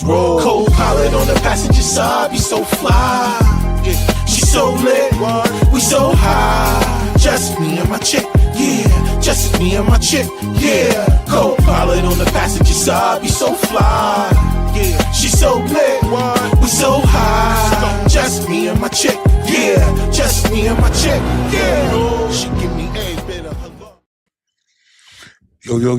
roll. Co-pilot on the passenger side, be so fly. Yeah, she so lit, we so high. Just me and my chick, yeah. Just me and my chick, yeah. Co-pilot on the passenger side, be so fly. Yeah, she so lit, we so high. Just me and my chick, yeah. Just me and my chick, yeah. She give me a bit of her love.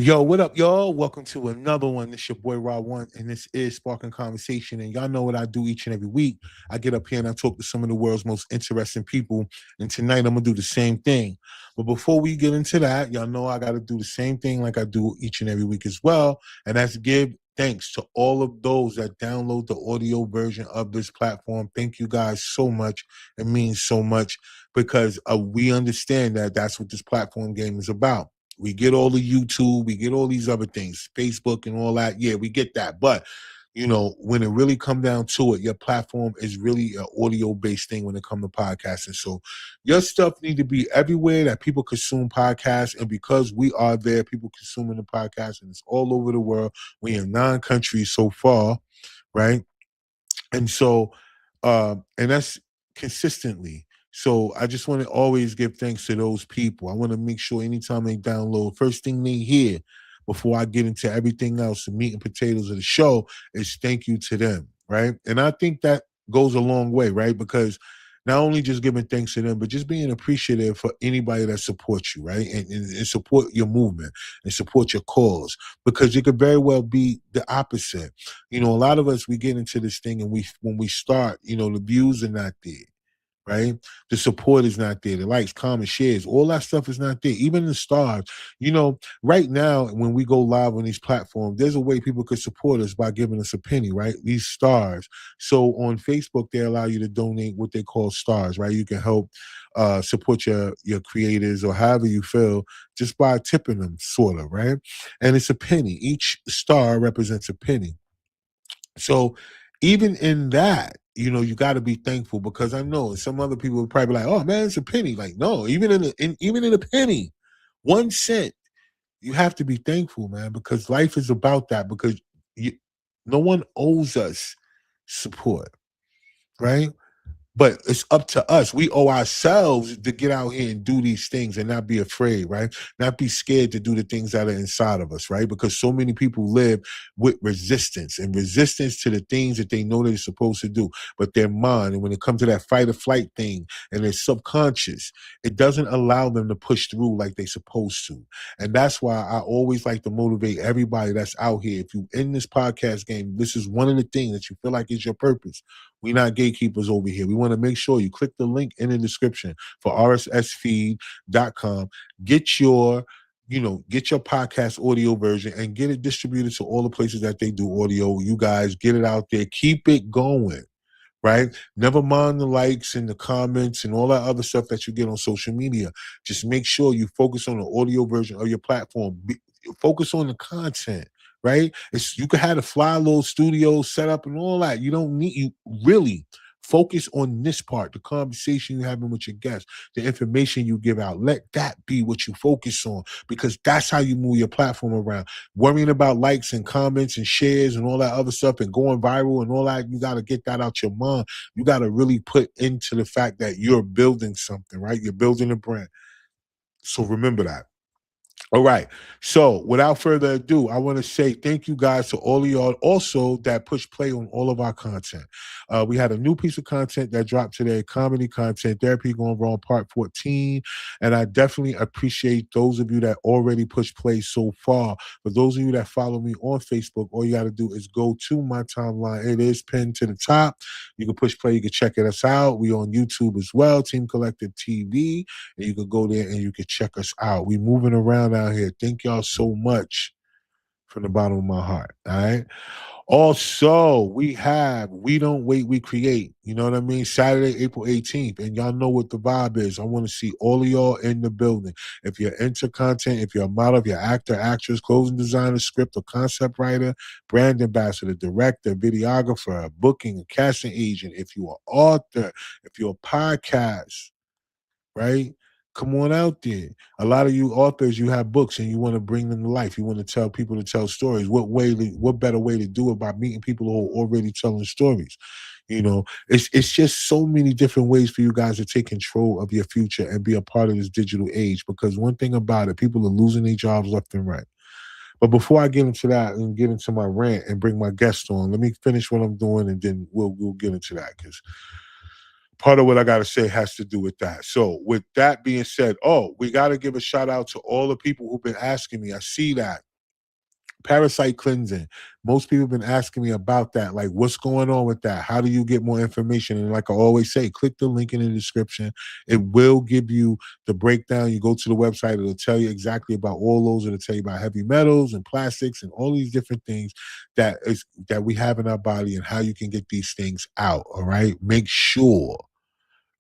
Yo, what up, y'all? Welcome to another one. This your boy Rod One, and this is Sparking Conversation. And y'all know what I do each and every week. I get up here and I talk to some of the world's most interesting people. And tonight I'm gonna do the same thing. But before we get into that, y'all know I gotta do the same thing like I do each and every week as well. And that's give thanks to all of those that download the audio version of this platform. Thank you guys so much. It means so much because we understand that that's what this platform game is about. We get all the YouTube, we get all these other things, Facebook and all that. Yeah, we get that. But, you know, when it really come down to it, your platform is really an audio-based thing when it comes to podcasting. So your stuff need to be everywhere that people consume podcasts. And because we are there, people consuming the podcast, and it's all over the world. We in 9 countries so far, right? And so, and that's consistently. So I just want to always give thanks to those people. I want to make sure anytime they download, first thing they hear before I get into everything else, the meat and potatoes of the show, is thank you to them, right? And I think that goes a long way, right? Because not only just giving thanks to them, but just being appreciative for anybody that supports you, right? And support your movement and support your cause, because it could very well be the opposite. You know, a lot of us, we get into this thing and when we start, you know, the views are not there. Right? The support is not there. The likes, comments, shares, all that stuff is not there. Even the stars. You know, right now, when we go live on these platforms, there's a way people could support us by giving us a penny, right? These stars. So on Facebook, they allow you to donate what they call stars, right? You can help support your creators or however you feel just by tipping them, sort of, right? And it's a penny. Each star represents a penny. So even in that, you know, you got to be thankful, because I know some other people would probably be like, "Oh man, it's a penny." Like, no, even in a penny, 1 cent, you have to be thankful, man, because life is about that. Because no one owes us support, right? But it's up to us. We owe ourselves to get out here and do these things and not be afraid, right? Not be scared to do the things that are inside of us, right? Because so many people live with resistance to the things that they know they're supposed to do, but their mind, and when it comes to that fight or flight thing and their subconscious, it doesn't allow them to push through like they're supposed to. And that's why I always like to motivate everybody that's out here. If you're in this podcast game, this is one of the things that you feel like is your purpose. We're not gatekeepers over here. We want to make sure you click the link in the description for rssfeed.com. Get your podcast audio version and get it distributed to all the places that they do audio. You guys get it out there. Keep it going, right? Never mind the likes and the comments and all that other stuff that you get on social media. Just make sure you focus on the audio version of your platform. Focus on the content. Right? You could have a fly little studio set up and all that. You really focus on this part, the conversation you're having with your guests, the information you give out. Let that be what you focus on, because that's how you move your platform around. Worrying about likes and comments and shares and all that other stuff and going viral and all that, you got to get that out your mind. You got to really put into the fact that you're building something, right? You're building a brand. So remember that. All right. So without further ado, I want to say thank you guys to all of y'all also that push play on all of our content. We had a new piece of content that dropped today, comedy content, Therapy Gone Wrong Part 14. And I definitely appreciate those of you that already push play so far. For those of you that follow me on Facebook, all you got to do is go to my timeline. It is pinned to the top. You can push play. You can check us out. We on YouTube as well, Team Collective TV. And you can go there and you can check us out. We moving around out here. Thank y'all so much from the bottom of my heart. All right. Also, we Don't Wait, We Create. You know what I mean? Saturday, April 18th. And y'all know what the vibe is. I want to see all of y'all in the building. If you're into content, if you're a model, if you're actor, actress, clothing designer, script or concept writer, brand ambassador, director, videographer, a booking, a casting agent, if you're an author, if you're a podcast, right? Come on out there. A lot of you authors, you have books and you want to bring them to life. You want to tell people to tell stories. What better way to do it by meeting people who are already telling stories? You know, it's just so many different ways for you guys to take control of your future and be a part of this digital age. Because one thing about it, people are losing their jobs left and right. But before I get into that and get into my rant and bring my guest on, let me finish what I'm doing and then we'll get into that because part of what I got to say has to do with that. So, with that being said, we got to give a shout out to all the people who've been asking me. I see that parasite cleansing. Most people have been asking me about that. Like, what's going on with that? How do you get more information? And like I always say, click the link in the description. It will give you the breakdown. You go to the website, it'll tell you exactly about all those. It'll tell you about heavy metals and plastics and all these different things that we have in our body and how you can get these things out. All right. Make sure,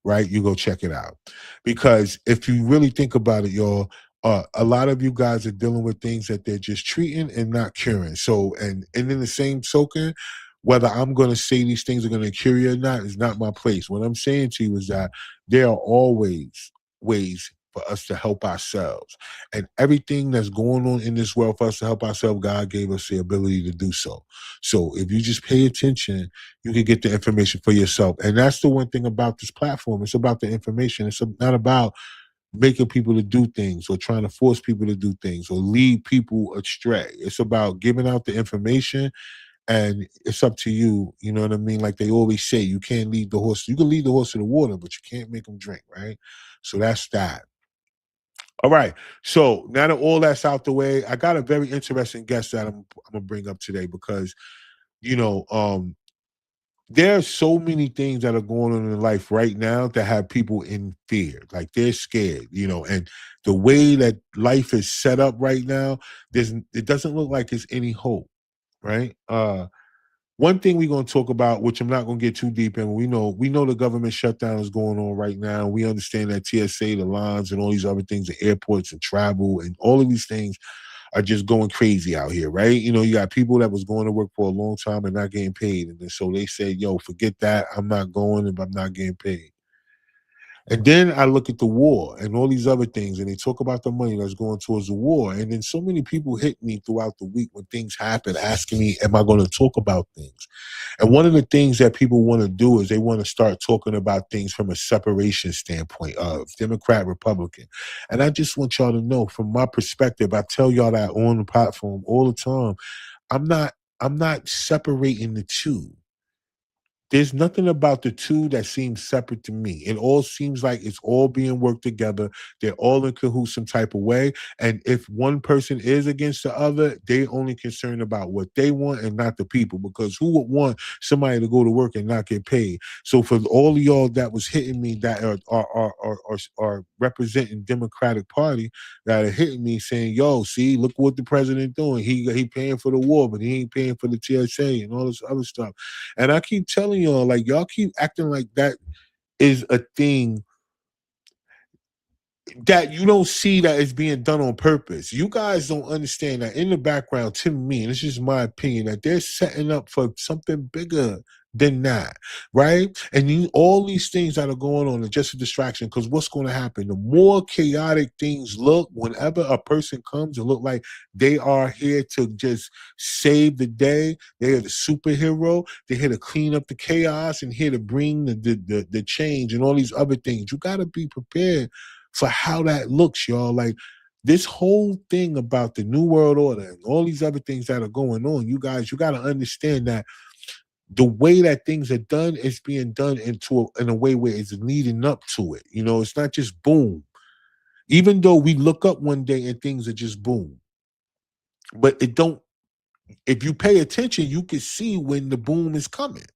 right, you go check it out. Because if you really think about it, y'all, a lot of you guys are dealing with things that they're just treating and not curing. So, and in the same token, whether I'm going to say these things are going to cure you or not is not my place. What I'm saying to you is that there are always ways for us to help ourselves. And everything that's going on in this world for us to help ourselves, God gave us the ability to do so. So if you just pay attention, you can get the information for yourself. And that's the one thing about this platform. It's about the information. It's not about making people to do things or trying to force people to do things or lead people astray. It's about giving out the information and it's up to you. You know what I mean? Like they always say, you can't lead the horse. You can lead the horse to the water, but you can't make them drink, right? So that's that. All right. So now that all that's out the way, I got a very interesting guest that I'm gonna bring up today because you know, there are so many things that are going on in life right now that have people in fear. Like they're scared, you know, and the way that life is set up right now, it doesn't look like there's any hope, right? One thing we're going to talk about, which I'm not going to get too deep in, we know the government shutdown is going on right now. We understand that TSA, the lines, and all these other things, the airports and travel, and all of these things are just going crazy out here, right? You know, you got people that was going to work for a long time and not getting paid, and then so they said, "Yo, forget that. I'm not going if I'm not getting paid." And then I look at the war and all these other things, and they talk about the money that's going towards the war. And then so many people hit me throughout the week when things happen, asking me, "Am I going to talk about things?" And one of the things that people want to do is they want to start talking about things from a separation standpoint of Democrat, Republican. And I just want y'all to know, from my perspective, I tell y'all that on the platform all the time. I'm not I'm not separating the two. There's nothing about the two that seems separate to me. It all seems like it's all being worked together. They're all in cahoots some type of way. And if one person is against the other, they only concerned about what they want and not the people. Because who would want somebody to go to work and not get paid? So for all of y'all that was hitting me that are representing Democratic Party that are hitting me saying, "Yo, see, look what the president doing. He paying for the war, but he ain't paying for the TSA and all this other stuff." And I keep telling y'all, like, y'all keep acting like that is a thing that you don't see that is being done on purpose. You guys don't understand that in the background, to me, and it's just my opinion, that they're setting up for something bigger than that, right? And all these things that are going on are just a distraction because what's going to happen? The more chaotic things look, whenever a person comes and look like they are here to just save the day, they're the superhero, they're here to clean up the chaos and here to bring the change and all these other things. You got to be prepared for how that looks, y'all. Like this whole thing about the New World Order and all these other things that are going on, you guys, you got to understand that the way that things are done is being done in a way where it's leading up to it. You know, it's not just boom. Even though we look up one day and things are just boom, but it don't. If you pay attention, you can see when the boom is coming.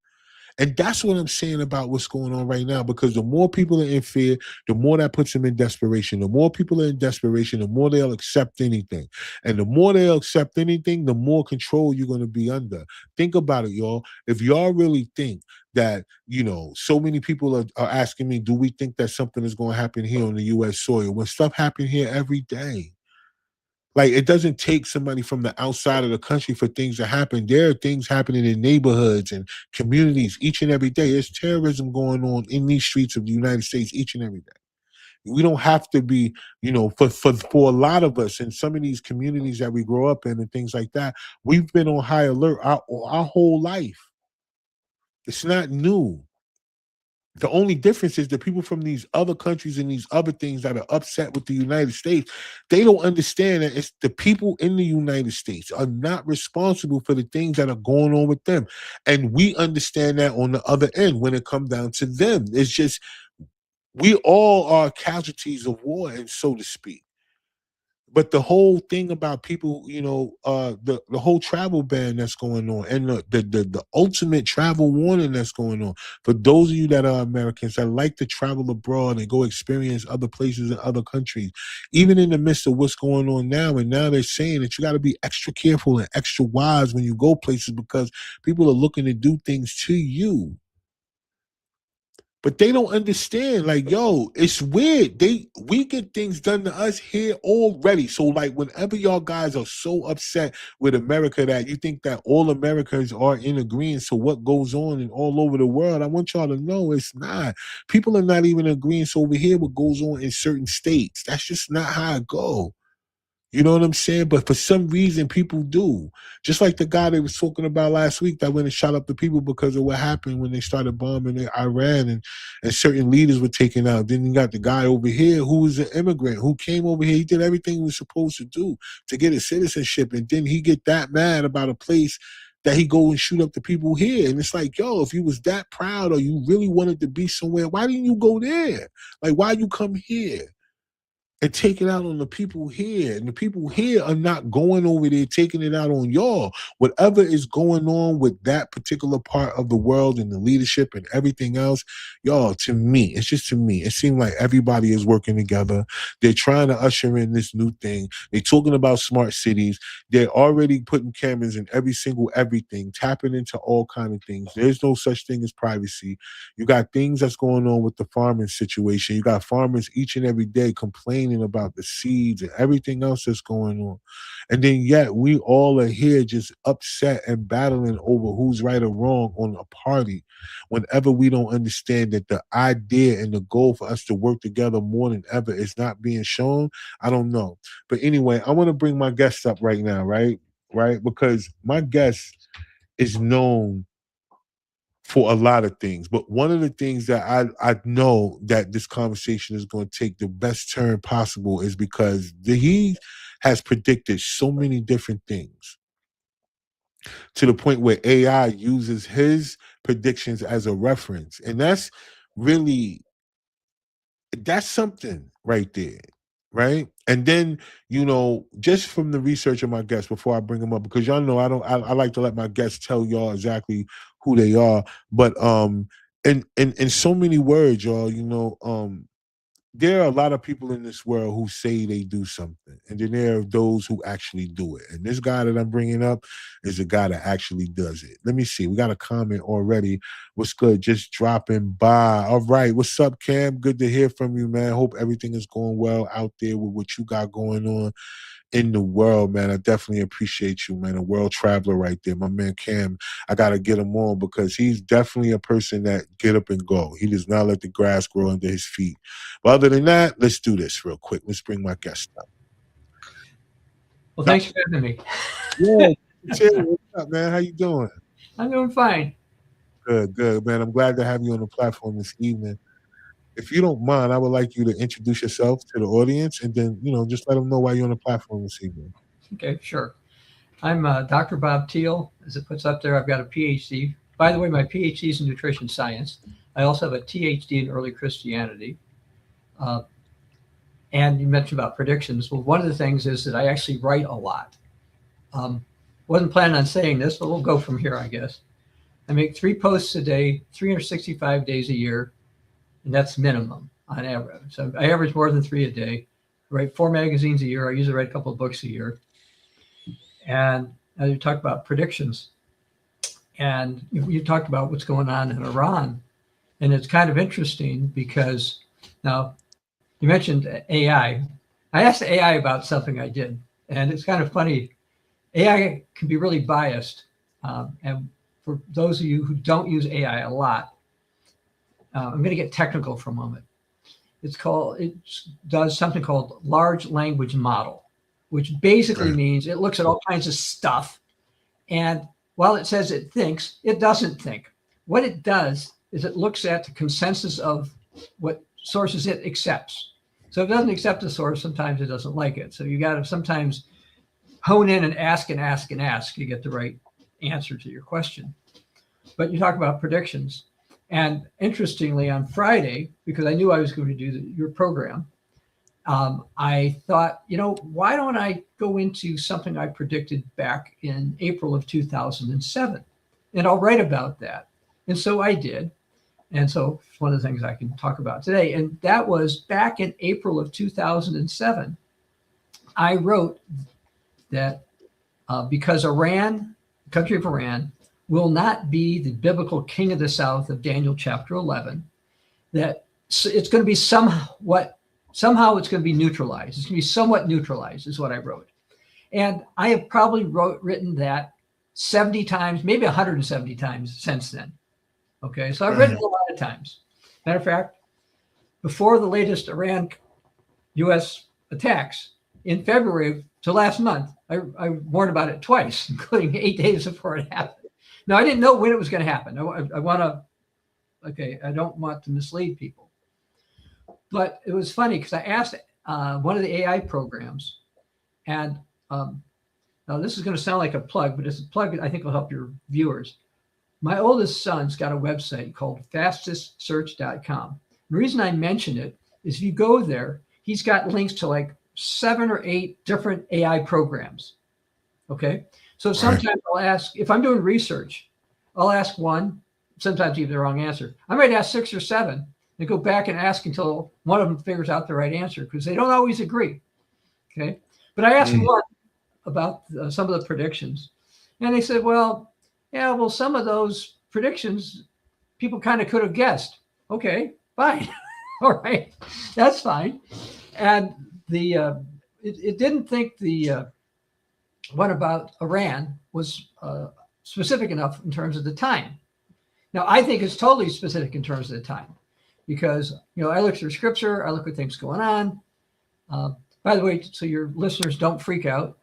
And that's what I'm saying about what's going on right now, because the more people are in fear, the more that puts them in desperation. The more people are in desperation, the more they'll accept anything. And the more they'll accept anything, the more control you're going to be under. Think about it, y'all. If y'all really think that, you know, so many people are asking me, do we think that something is going to happen here on the U.S. soil? When stuff happens here every day. Like it doesn't take somebody from the outside of the country for things to happen. There are things happening in neighborhoods and communities each and every day. There's terrorism going on in these streets of the United States each and every day. We don't have to be, for a lot of us in some of these communities that we grow up in and things like that, we've been on high alert our whole life. It's not new. The only difference is the people from these other countries and these other things that are upset with the United States, they don't understand that it's the people in the United States are not responsible for the things that are going on with them. And we understand that on the other end when it comes down to them. It's just we all are casualties of war, and so to speak. But the whole thing about people, the whole travel ban that's going on, and the ultimate travel warning that's going on for those of you that are Americans that like to travel abroad and go experience other places in other countries, even in the midst of what's going on now. And now they're saying that you got to be extra careful and extra wise when you go places because people are looking to do things to you. But they don't understand, like, yo, it's weird. We get things done to us here already. So, like, whenever y'all guys are so upset with America that you think that all Americans are in agreement to what goes on in all over the world, I want y'all to know it's not. People are not even agreeing to over here what goes on in certain states. That's just not how it goes. You know what I'm saying? But for some reason, people do. Just like the guy they was talking about last week that went and shot up the people because of what happened when they started bombing in Iran and certain leaders were taken out. Then you got the guy over here who was an immigrant who came over here. He did everything he was supposed to do to get his citizenship. And then he get that mad about a place that he go and shoot up the people here. And it's like, yo, if you was that proud or you really wanted to be somewhere, why didn't you go there? Like, why you come here? And take it out on the people here. And the people here are not going over there taking it out on y'all. Whatever is going on with that particular part of the world and the leadership and everything else, y'all, to me, it's just to me, it seems like everybody is working together. They're trying to usher in this new thing. They're talking about smart cities. They're already putting cameras in every single everything, tapping into all kind of things. There's no such thing as privacy. You got things that's going on with the farming situation. You got farmers each and every day complaining about the seeds and everything else that's going on. And then yet we all are here just upset and battling over who's right or wrong on a party whenever we don't understand that the idea and the goal for us to work together more than ever is not being shown. I don't know. But anyway, I want to bring my guest up right now, right? Right? Because my guest is known for a lot of things. But one of the things that I know that this conversation is going to take the best turn possible is because he has predicted so many different things to the point where AI uses his predictions as a reference. And that's something right there. Right. And then, just from the research of my guests before I bring them up, because y'all know I like to let my guests tell y'all exactly who they are. But in so many words, y'all, there are a lot of people in this world who say they do something, and then there are those who actually do it. And this guy that I'm bringing up is a guy that actually does it. Let me see. We got a comment already. What's good? Just dropping by. All right. What's up, Cam? Good to hear from you, man. Hope everything is going well out there with what you got going on in the world, man. I definitely appreciate you, man. A world traveler right there. My man Cam, I got to get him on because he's definitely a person that get up and go. He does not let the grass grow under his feet. But other than that, let's do this real quick. Let's bring my guest up. Well, thanks for having me. Yeah, what's up, man? How you doing? I'm doing fine. Good, man. I'm glad to have you on the platform this evening. If you don't mind, I would like you to introduce yourself to the audience and then, just let them know why you're on the platform this evening. Okay, sure. I'm Dr. Bob THEIL, as it puts up there. I've got a PhD. By the way, my PhD is in nutrition science. I also have a THD in early Christianity. And you mentioned about predictions. Well, one of the things is that I actually write a lot. Wasn't planning on saying this, but we'll go from here, I guess. I make 3 posts a day, 365 days a year, and that's minimum on average. So I average more than 3 a day. I write 4 magazines a year. I usually write a couple of books a year. And now you talk about predictions. And you talked about what's going on in Iran. And it's kind of interesting because now you mentioned AI. I asked AI about something I did. And it's kind of funny. AI can be really biased. And for those of you who don't use AI a lot, I'm going to get technical for a moment. it does something called large language model, which basically means it looks at all kinds of stuff. And while it says it thinks, it doesn't think. What it does is it looks at the consensus of what sources it accepts. So if it doesn't accept a source, sometimes it doesn't like it. So you got to sometimes hone in and ask and ask and ask to get the right answer to your question. But you talk about predictions. And interestingly, on Friday, because I knew I was going to do your program, I thought, why don't I go into something I predicted back in April of 2007? And I'll write about that. And so I did. And so it's one of the things I can talk about today. And that was back in April of 2007. I wrote that because Iran, the country of Iran, will not be the biblical king of the south of Daniel chapter 11, that it's going to be somehow it's going to be neutralized. It's going to be somewhat neutralized is what I wrote. And I have probably written that 70 times, maybe 170 times since then. Okay, so I've written it a lot of times. Matter of fact, before the latest Iran-U.S. attacks in February to last month, I warned about it twice, including 8 days before it happened. Now, I didn't know when it was going to happen. I don't want to mislead people. But it was funny because I asked one of the AI programs, and now this is going to sound like a plug, but it's a plug that I think will help your viewers. My oldest son's got a website called fastestsearch.com. The reason I mention it is if you go there, he's got links to like 7 or 8 different AI programs. Okay. So sometimes I'll ask, if I'm doing research, I'll ask one, sometimes give the wrong answer. I might ask 6 or 7 and go back and ask until one of them figures out the right answer because they don't always agree. Okay. But I asked one about some of the predictions, and they said, well, some of those predictions people kind of could have guessed. Okay, fine. All right, that's fine. And it didn't think the one about Iran was specific enough in terms of the time. Now, I think it's totally specific in terms of the time because, I look through scripture, I look at things going on. By the way, so your listeners don't freak out,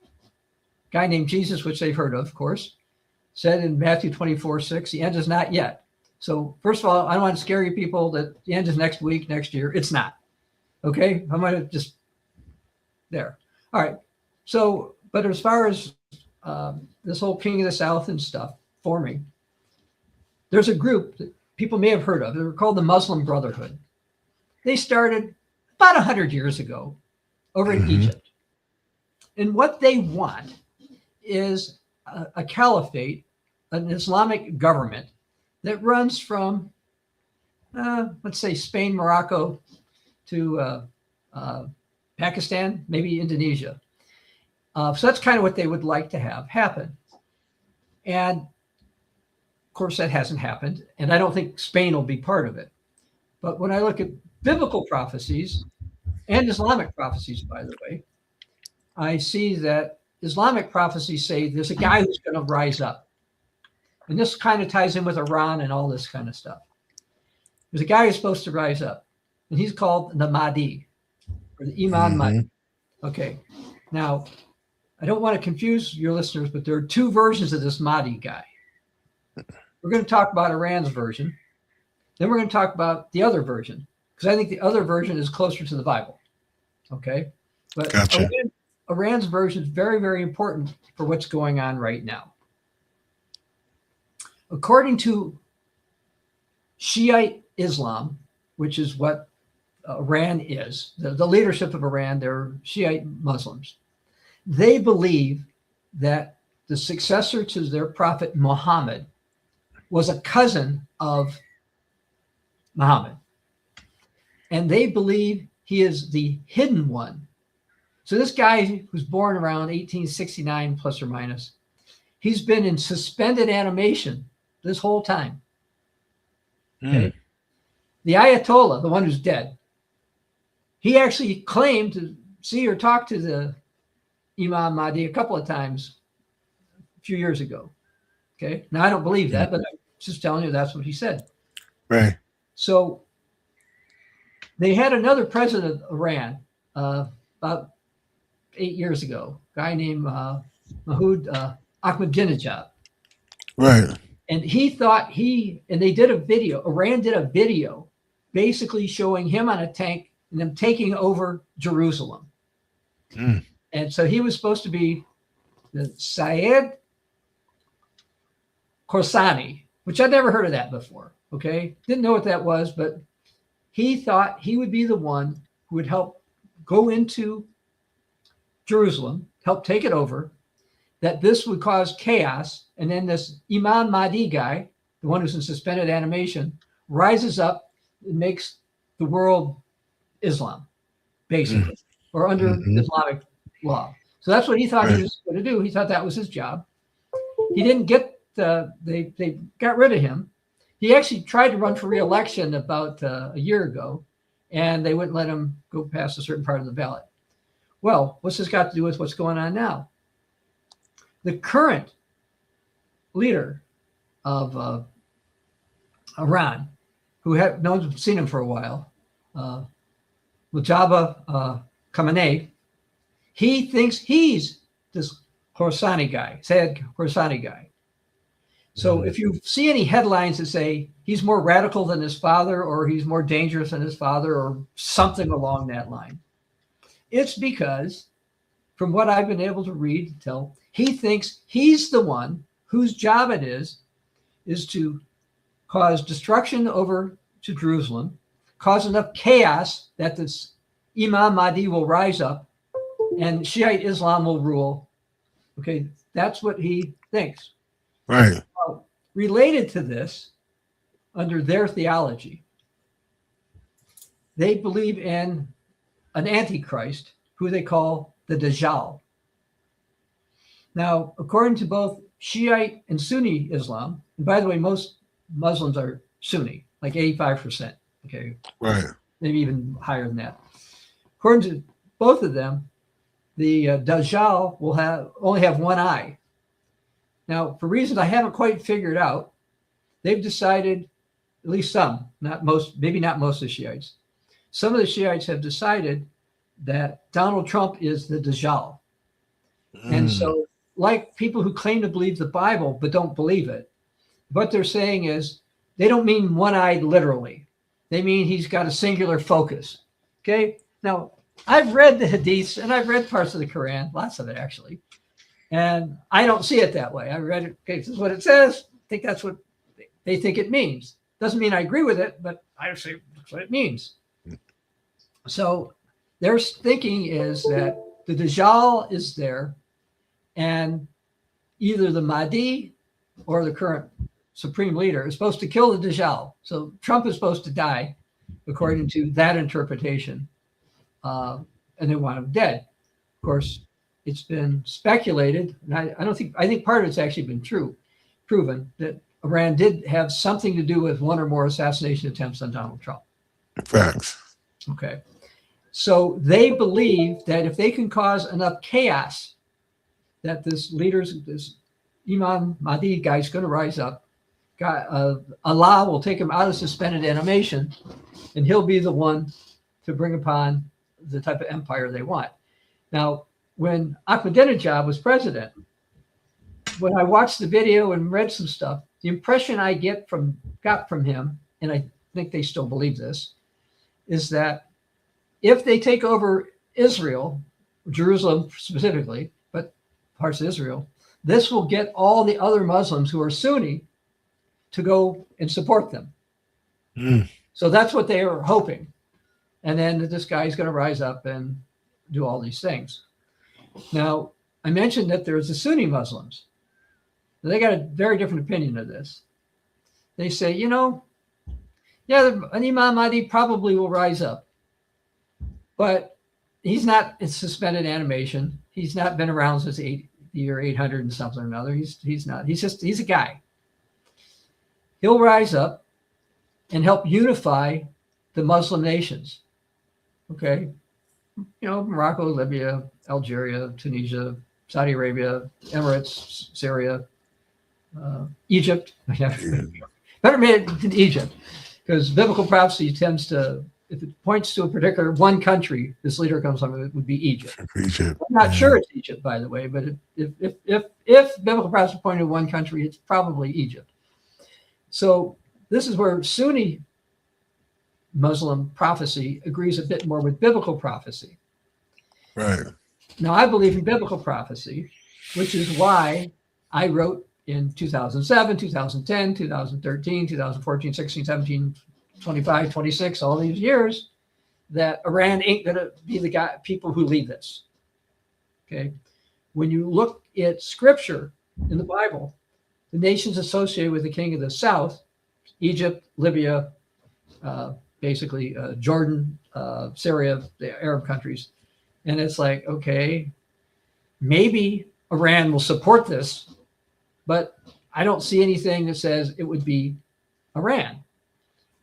guy named Jesus, which they've heard of course, said in Matthew 24:6, the end is not yet. So first of all, I don't want to scare you people that the end is next week, next year. It's not. Okay. I might have just there. All right. So, but as far as this whole King of the South and stuff forming, there's a group that people may have heard of. They're called the Muslim Brotherhood. They started about 100 years ago over in Egypt. And what they want is a caliphate, an Islamic government that runs from, let's say, Spain, Morocco to Pakistan, maybe Indonesia. So that's kind of what they would like to have happen. And of course, that hasn't happened. And I don't think Spain will be part of it. But when I look at biblical prophecies and Islamic prophecies, by the way, I see that Islamic prophecies say there's a guy who's going to rise up. And this kind of ties in with Iran and all this kind of stuff. There's a guy who's supposed to rise up, and he's called the Mahdi, or the Imam Mahdi. Okay. Now, I don't want to confuse your listeners, but there are 2 versions of this Mahdi guy. We're going to talk about Iran's version. Then we're going to talk about the other version, because I think the other version is closer to the Bible. Okay. But Gotcha. Iran's version is very, very important for what's going on right now. According to Shiite Islam, which is what Iran is, the leadership of Iran, they're Shiite Muslims. They believe that the successor to their prophet Muhammad was a cousin of Muhammad. And they believe he is the hidden one. So this guy who's born around 1869, plus or minus, he's been in suspended animation this whole time. Okay. The Ayatollah, the one who's dead, he actually claimed to see or talk to the Imam Mahdi a couple of times a few years ago. Okay. Now, I don't believe that, but I'm just telling you that's what he said. Right. So They had another president of Iran about 8 years ago, a guy named Mahmoud Ahmadinejad. Right. And he thought they did a video, Iran did a video basically showing him on a tank and them taking over Jerusalem. Mm. And so he was supposed to be the Syed Khorsani, which I'd never heard of that before. Okay. Didn't know what that was, but he thought he would be the one who would help go into Jerusalem, help take it over, that this would cause chaos. And then this Imam Mahdi guy, the one who's in suspended animation, rises up and makes the world Islam, basically, or under Islamic law. So that's what he thought he was going to do. He thought that was his job. He didn't get they got rid of him. He actually tried to run for re-election about a year ago, and they wouldn't let him go past a certain part of the ballot. Well, what's this got to do with what's going on now? The current leader of Iran, who no one's seen him for a while, Mujtaba Khamenei, he thinks he's this Khorsani guy, Sayed Khorsani guy. So if you see any headlines that say he's more radical than his father, or he's more dangerous than his father, or something along that line, it's because, from what I've been able to read and tell, he thinks he's the one whose job it is to cause destruction over to Jerusalem, cause enough chaos that this Imam Mahdi will rise up and Shiite Islam will rule. Okay, that's what he thinks. Right. Well, related to this, under their theology, they believe in an antichrist who they call the Dajjal. Now, according to both Shiite and Sunni Islam, and by the way, most Muslims are Sunni, like 85%. Okay. Right. Maybe even higher than that. According to both of them, the Dajjal will only have one eye. Now, for reasons I haven't quite figured out, they've decided, at least some, not most, maybe not most of the Shiites, some of the Shiites have decided that Donald Trump is the Dajjal. And so, like people who claim to believe the Bible but don't believe it, what they're saying is they don't mean one-eyed literally. They mean he's got a singular focus. Okay? Now, I've read the Hadiths and I've read parts of the Quran, lots of it actually, and I don't see it that way. I read it, okay, this is what it says. I think that's what they think it means. Doesn't mean I agree with it, but I say that's what it means. So their thinking is that the Dajjal is there, and either the Mahdi or the current supreme leader is supposed to kill the Dajjal. So Trump is supposed to die, according to that interpretation, and they want him dead. Of course, it's been speculated, and I think part of it's actually been proven that Iran did have something to do with one or more assassination attempts on Donald Trump. Facts. Okay. So they believe that if they can cause enough chaos, that this Imam Mahdi guy is going to rise up. Allah will take him out of suspended animation, and he'll be the one to bring upon the type of empire they want. Now, when Ahmadinejad was president, when I watched the video and read some stuff, the impression I got from him, and I think they still believe this, is that if they take over Israel, Jerusalem specifically, but parts of Israel, this will get all the other Muslims who are Sunni to go and support them. So that's what they are hoping. And then this guy is going to rise up and do all these things. Now, I mentioned that there's the Sunni Muslims. They got a very different opinion of this. They say, an Imam Mahdi probably will rise up, but he's not in suspended animation. He's not been around since the year 800 and something or another. He's not. He's a guy. He'll rise up and help unify the Muslim nations. Okay. Morocco, Libya, Algeria, Tunisia, Saudi Arabia, Emirates, Syria, Egypt. Better made it in Egypt, because biblical prophecy tends to if it points to a particular one country, this leader comes from, it would be Egypt. Egypt. I'm not sure it's Egypt, by the way, but if biblical prophecy pointed to one country, it's probably Egypt. So this is where Sunni Muslim prophecy agrees a bit more with biblical prophecy. Right. Now, I believe in biblical prophecy, which is why I wrote in 2007, 2010, 2013, 2014, 16, 17, 25, 26, all these years, that Iran ain't going to be the people who lead this. Okay. When you look at scripture in the Bible, the nations associated with the king of the south, Egypt, Libya, basically Jordan, Syria, the Arab countries. And it's like, okay, maybe Iran will support this, but I don't see anything that says it would be Iran.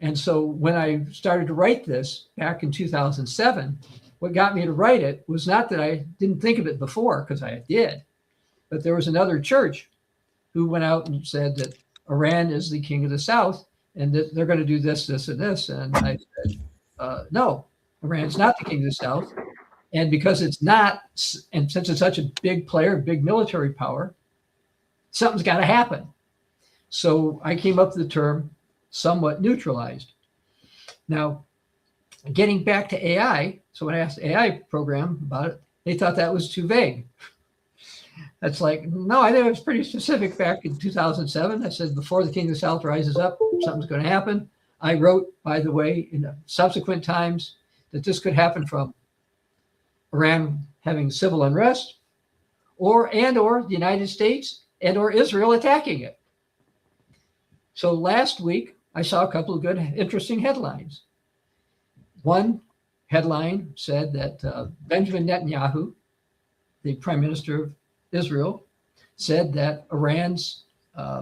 And so when I started to write this back in 2007, what got me to write it was not that I didn't think of it before, because I did, but there was another church who went out and said that Iran is the king of the south and that they're going to do this, this, and this. And I said, no, Iran's not the king of the south. And because it's not, and since it's such a big player, big military power, something's got to happen. So I came up with the term somewhat neutralized. Now, getting back to AI, so when I asked the AI program about it, they thought that was too vague. That's like, no, I think it was pretty specific back in 2007. I said, before the king of the south rises up, something's going to happen. I wrote, by the way, in subsequent times that this could happen from Iran having civil unrest, or the United States and or Israel attacking it. So last week, I saw a couple of good, interesting headlines. One headline said that Benjamin Netanyahu, the prime minister of Israel, said that Iran's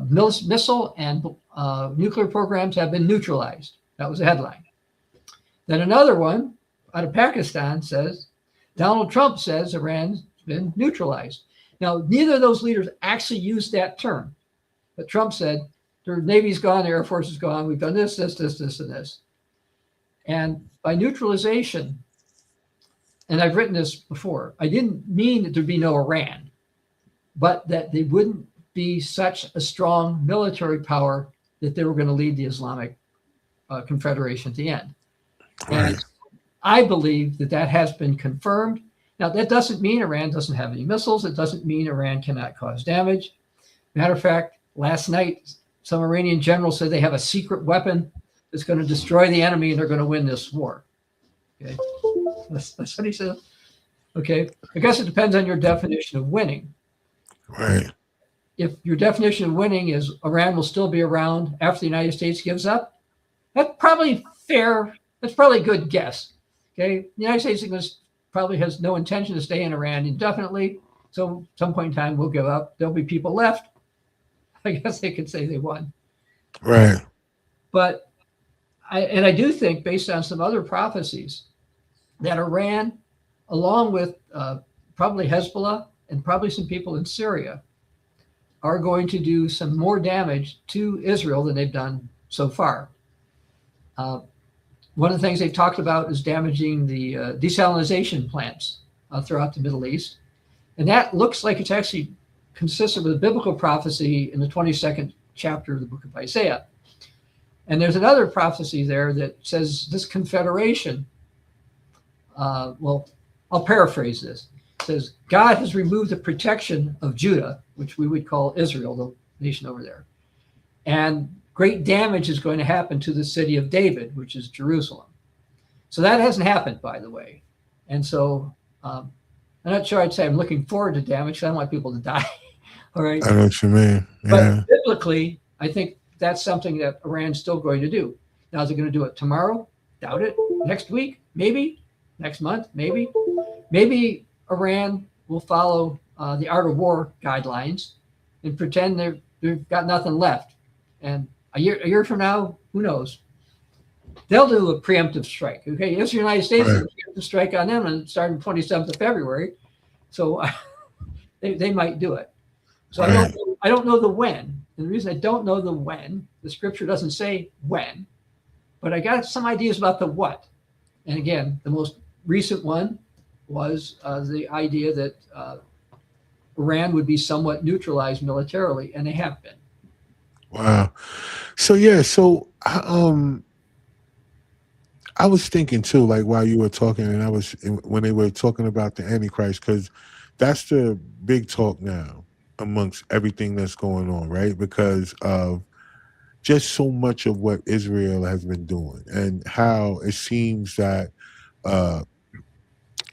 missile and nuclear programs have been neutralized. That was a headline. Then another one out of Pakistan says, Donald Trump says Iran's been neutralized. Now, neither of those leaders actually used that term, but Trump said their Navy's gone, their Air Force is gone, we've done this, and this. And by neutralization, and I've written this before, I didn't mean that there'd be no Iran, but that they wouldn't be such a strong military power that they were going to lead the Islamic Confederation at the end. Right. And I believe that has been confirmed. Now, that doesn't mean Iran doesn't have any missiles. It doesn't mean Iran cannot cause damage. Matter of fact, last night, some Iranian generals said they have a secret weapon that's going to destroy the enemy and they're going to win this war. Okay, that's what he said. Okay, I guess it depends on your definition of winning. Right. If your definition of winning is Iran will still be around after the United States gives up, that's probably fair. That's probably a good guess. Okay, the United States probably has no intention to stay in Iran indefinitely. So at some point in time, we'll give up. There'll be people left. I guess they could say they won. Right. But I do think, based on some other prophecies, that Iran, along with probably Hezbollah and probably some people in Syria, are going to do some more damage to Israel than they've done so far. One of the things they've talked about is damaging the desalination plants throughout the Middle East. And that looks like it's actually consistent with a biblical prophecy in the 22nd chapter of the book of Isaiah. And there's another prophecy there that says this confederation, well, I'll paraphrase this. It says, God has removed the protection of Judah, which we would call Israel, the nation over there. And great damage is going to happen to the city of David, which is Jerusalem. So that hasn't happened, by the way. And so I'm not sure I'd say I'm looking forward to damage, because I don't want people to die. All right. I know what you mean. Yeah. But biblically, I think that's something that Iran's still going to do. Now, is it going to do it tomorrow? Doubt it. Next week? Maybe. Next month? Maybe. Maybe Iran will follow the Art of War guidelines and pretend they've got nothing left. And a year from now, who knows? They'll do a preemptive strike. Okay, it's the United States right. To strike on them and starting 27th of February. So they might do it. So right. I don't know the when. And the reason I don't know the when, the scripture doesn't say when, but I got some ideas about the what. And again, the most recent one was the idea that Iran would be somewhat neutralized militarily, and they have been. Wow. So yeah, so I was thinking too, like while you were talking, and when they were talking about the Antichrist, because that's the big talk now amongst everything that's going on, right? Because of just so much of what Israel has been doing and how it seems that uh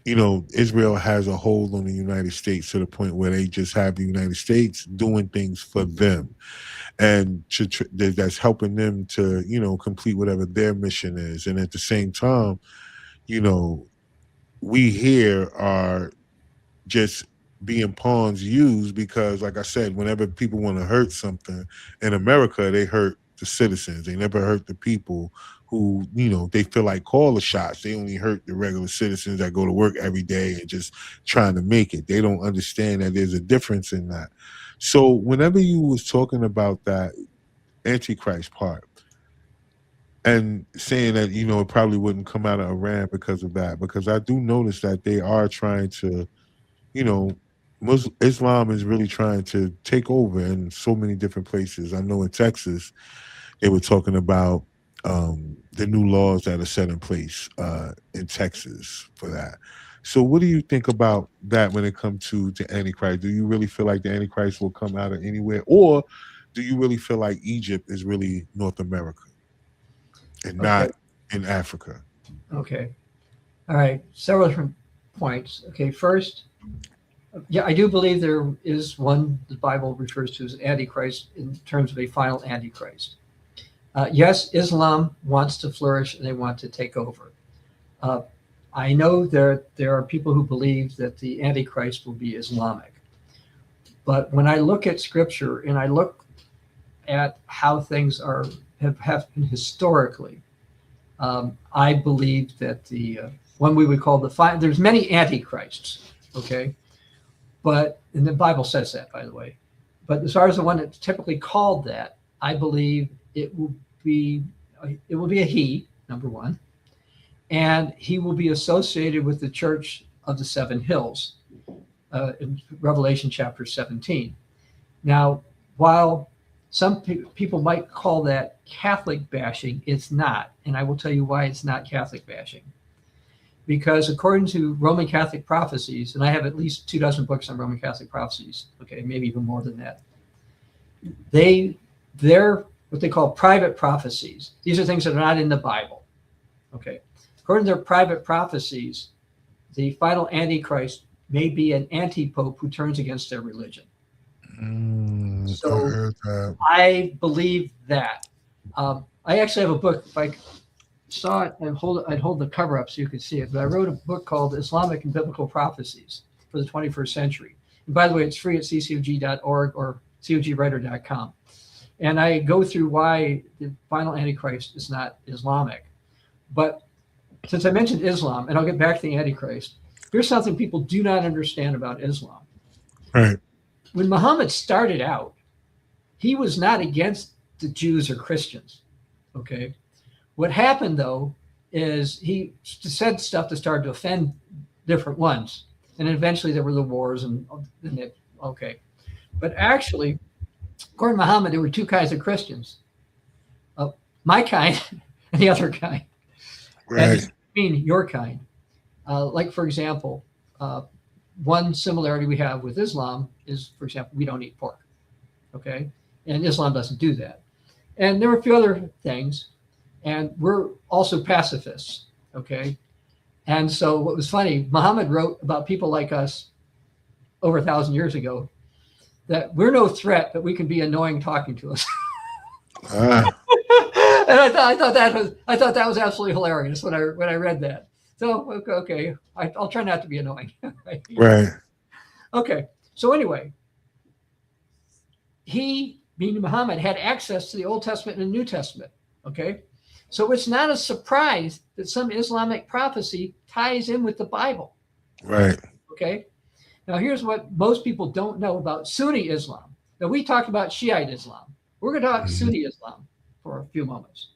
Israel has a hold on the United States to the point where they just have the United States doing things for them, and that's helping them to complete whatever their mission is. And at the same time, you know, we here are just being pawns used because, like I said, whenever people want to hurt something in America, they hurt the citizens. They never hurt the people who, they feel like call the shots. They only hurt the regular citizens that go to work every day and just trying to make it. They don't understand that there's a difference in that. So whenever you was talking about that Antichrist part, and saying that it probably wouldn't come out of Iran because of that, because I do notice that they are trying to, you know, Islam is really trying to take over in so many different places. I know in Texas they were talking about the new laws that are set in place in Texas for that. So, what do you think about that when it comes to the Antichrist? Do you really feel like the Antichrist will come out of anywhere, or do you really feel like Egypt is really North America and Okay. not in Africa? Okay. All right. Several different points. Okay. First, yeah, I do believe there is one the Bible refers to as Antichrist in terms of a final Antichrist. Yes, Islam wants to flourish and they want to take over. Uh, I know there are people who believe that the Antichrist will be Islamic. But when I look at Scripture and I look at how things have been historically, I believe that the one we would call there's many antichrists, okay, and the Bible says that, by the way. But as far as the one that's typically called that, I believe it will be a he, number one, and he will be associated with the Church of the Seven Hills in Revelation chapter 17. Now, while some people might call that Catholic bashing, it's not. And I will tell you why it's not Catholic bashing. Because according to Roman Catholic prophecies, and I have at least 24 books on Roman Catholic prophecies, okay, maybe even more than that, they're what they call private prophecies. These are things that are not in the Bible, okay? According to their private prophecies, the final Antichrist may be an anti-pope who turns against their religion. So I heard that. I believe that. I actually have a book. If I saw it, I'd hold the cover up so you could see it. But I wrote a book called Islamic and Biblical Prophecies for the 21st Century. And by the way, it's free at ccog.org or cogwriter.com. And I go through why the final Antichrist is not Islamic. But since I mentioned Islam, and I'll get back to the Antichrist, here's something people do not understand about Islam. Right. When Muhammad started out, he was not against the Jews or Christians, okay? What happened, though, is he said stuff that started to offend different ones. And eventually there were the wars okay. But actually, according to Muhammad, there were two kinds of Christians. My kind and the other kind. Right. And I mean your kind. Like, for example, one similarity we have with Islam is, for example, we don't eat pork, okay? And Islam doesn't do that. And there are a few other things, and we're also pacifists, okay? And so what was funny, Muhammad wrote about people like us over 1,000 years ago that we're no threat, but we can be annoying talking to us. Ah. And I thought that was absolutely hilarious when I read that. So okay, I'll try not to be annoying. Right. Okay. So anyway, he, being Muhammad, had access to the Old Testament and the New Testament. Okay. So it's not a surprise that some Islamic prophecy ties in with the Bible. Right. Okay. Now here's what most people don't know about Sunni Islam. Now we talked about Shiite Islam. We're going to talk Sunni Islam for a few moments.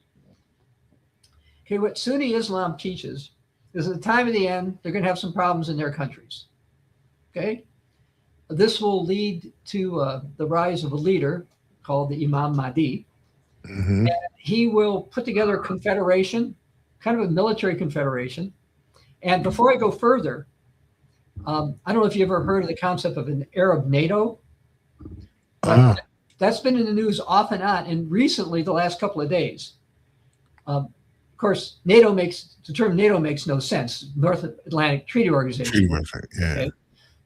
Okay, what Sunni Islam teaches Because at the time of the end, they're going to have some problems in their countries. Okay? This will lead to the rise of a leader called the Imam Mahdi. Mm-hmm. He will put together a confederation, kind of a military confederation. And before I go further, I don't know if you ever heard of the concept of an Arab NATO. But that's been in the news off and on, and recently, the last couple of days. Of course, the term NATO makes no sense. North Atlantic Treaty Organization. Yeah. Okay?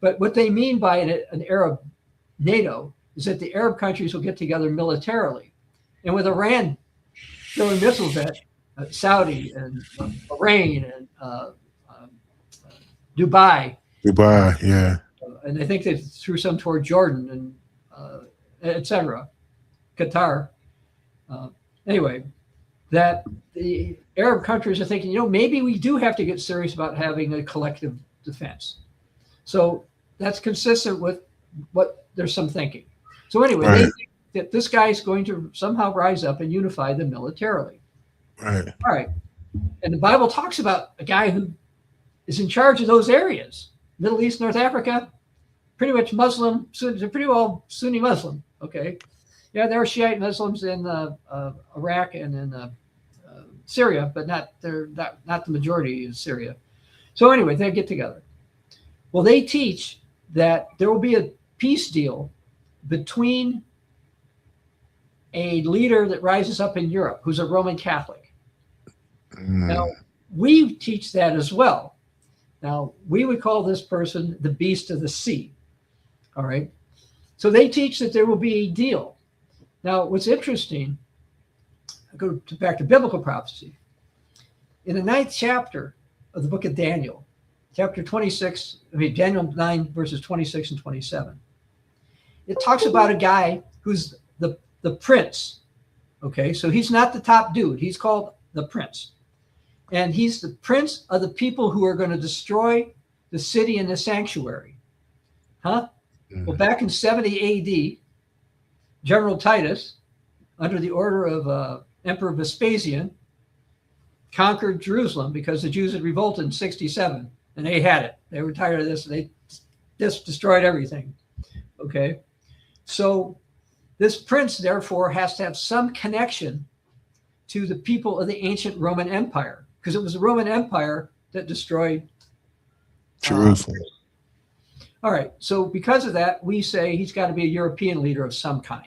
But what they mean by an Arab NATO is that the Arab countries will get together militarily. And with Iran throwing missiles at Saudi and Bahrain and Dubai. Dubai, yeah. And I think they threw some toward Jordan and etc. Qatar. Anyway, that the Arab countries are thinking, maybe we do have to get serious about having a collective defense. So that's consistent with what there's some thinking. So anyway, Right. they think that this guy is going to somehow rise up and unify them militarily. Right. All right. And the Bible talks about a guy who is in charge of those areas, Middle East, North Africa, pretty much Muslim, they're pretty well Sunni Muslim. Okay. Yeah, there are Shiite Muslims in Iraq and in Syria, but they're not the majority in Syria. So anyway, they get together. Well, they teach that there will be a peace deal between a leader that rises up in Europe who's a Roman Catholic. Now, we teach that as well. Now, we would call this person the beast of the sea. All right. So they teach that there will be a deal. Now, what's interesting, I go back to biblical prophecy. In the 9th chapter of the book of Daniel, chapter 26, Daniel 9, verses 26 and 27, it talks about a guy who's the prince. Okay, so he's not the top dude. He's called the prince. And he's the prince of the people who are going to destroy the city and the sanctuary. Huh? Well, back in 70 AD, General Titus, under the order of Emperor Vespasian, conquered Jerusalem because the Jews had revolted in 67, and they had it. They were tired of this. They just destroyed everything. Okay, so this prince, therefore, has to have some connection to the people of the ancient Roman Empire, because it was the Roman Empire that destroyed Jerusalem. All right. So because of that, we say he's got to be a European leader of some kind.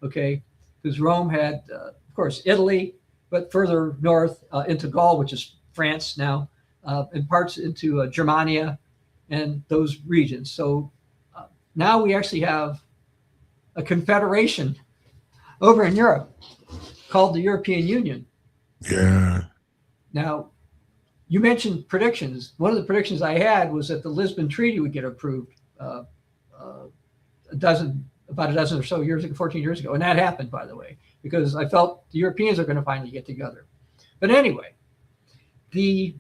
Okay. Because Rome had, of course, Italy, but further north into Gaul, which is France now, and parts into Germania and those regions. So now we actually have a confederation over in Europe called the European Union. Yeah. Now, you mentioned predictions. One of the predictions I had was that the Lisbon Treaty would get approved about a dozen or so years ago, 14 years ago. And that happened, by the way, because I felt the Europeans are going to finally get together. But anyway, the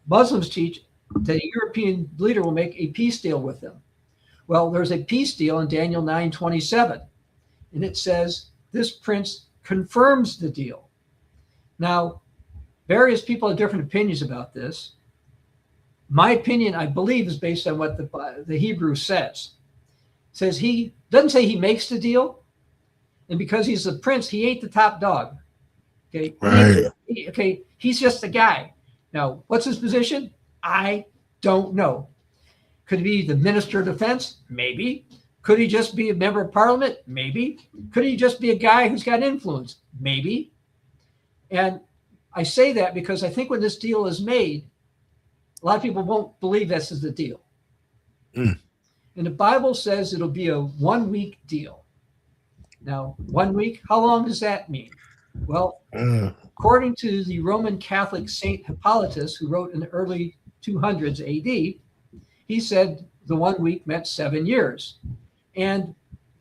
Muslims teach that a European leader will make a peace deal with them. Well, there's a peace deal in Daniel 9:27, and it says this prince confirms the deal. Now, various people have different opinions about this. My opinion, I believe, is based on what the Hebrew says. It says he doesn't say he makes the deal, and because he's the prince, he ain't the top dog. Okay, Right. He's just a guy. Now, what's his position? I don't know. Could he be the minister of defense? Maybe. Could he just be a member of parliament? Maybe. Could he just be a guy who's got influence? Maybe. And I say that because I think when this deal is made, a lot of people won't believe this is the deal. And the Bible says it'll be a 1-week deal. Now, 1 week, how long does that mean? Well, according to the Roman Catholic Saint Hippolytus, who wrote in the early 200s AD, he said the 1 week meant 7 years. And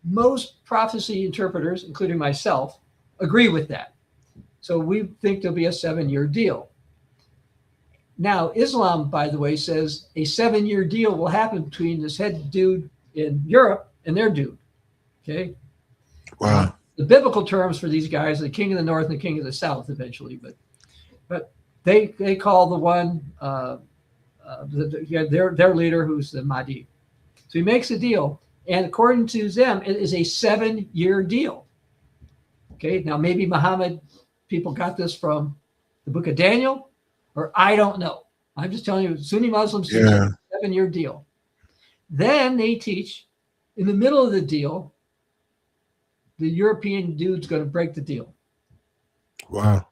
most prophecy interpreters, including myself, agree with that. So we think there'll be a 7-year deal. Now, Islam, by the way, says a 7-year deal will happen between this head dude in Europe and their dude. Okay. The biblical terms for these guys are the king of the north and the king of the south eventually, but they call the one their leader, who's the Mahdi. So he makes a deal, and according to them, it is a 7-year deal. Okay, now maybe Muhammad people got this from the book of Daniel, or I don't know. I'm just telling you, Sunni Muslims teach a 7-year deal. Then they teach in the middle of the deal, the European dude's going to break the deal. Wow.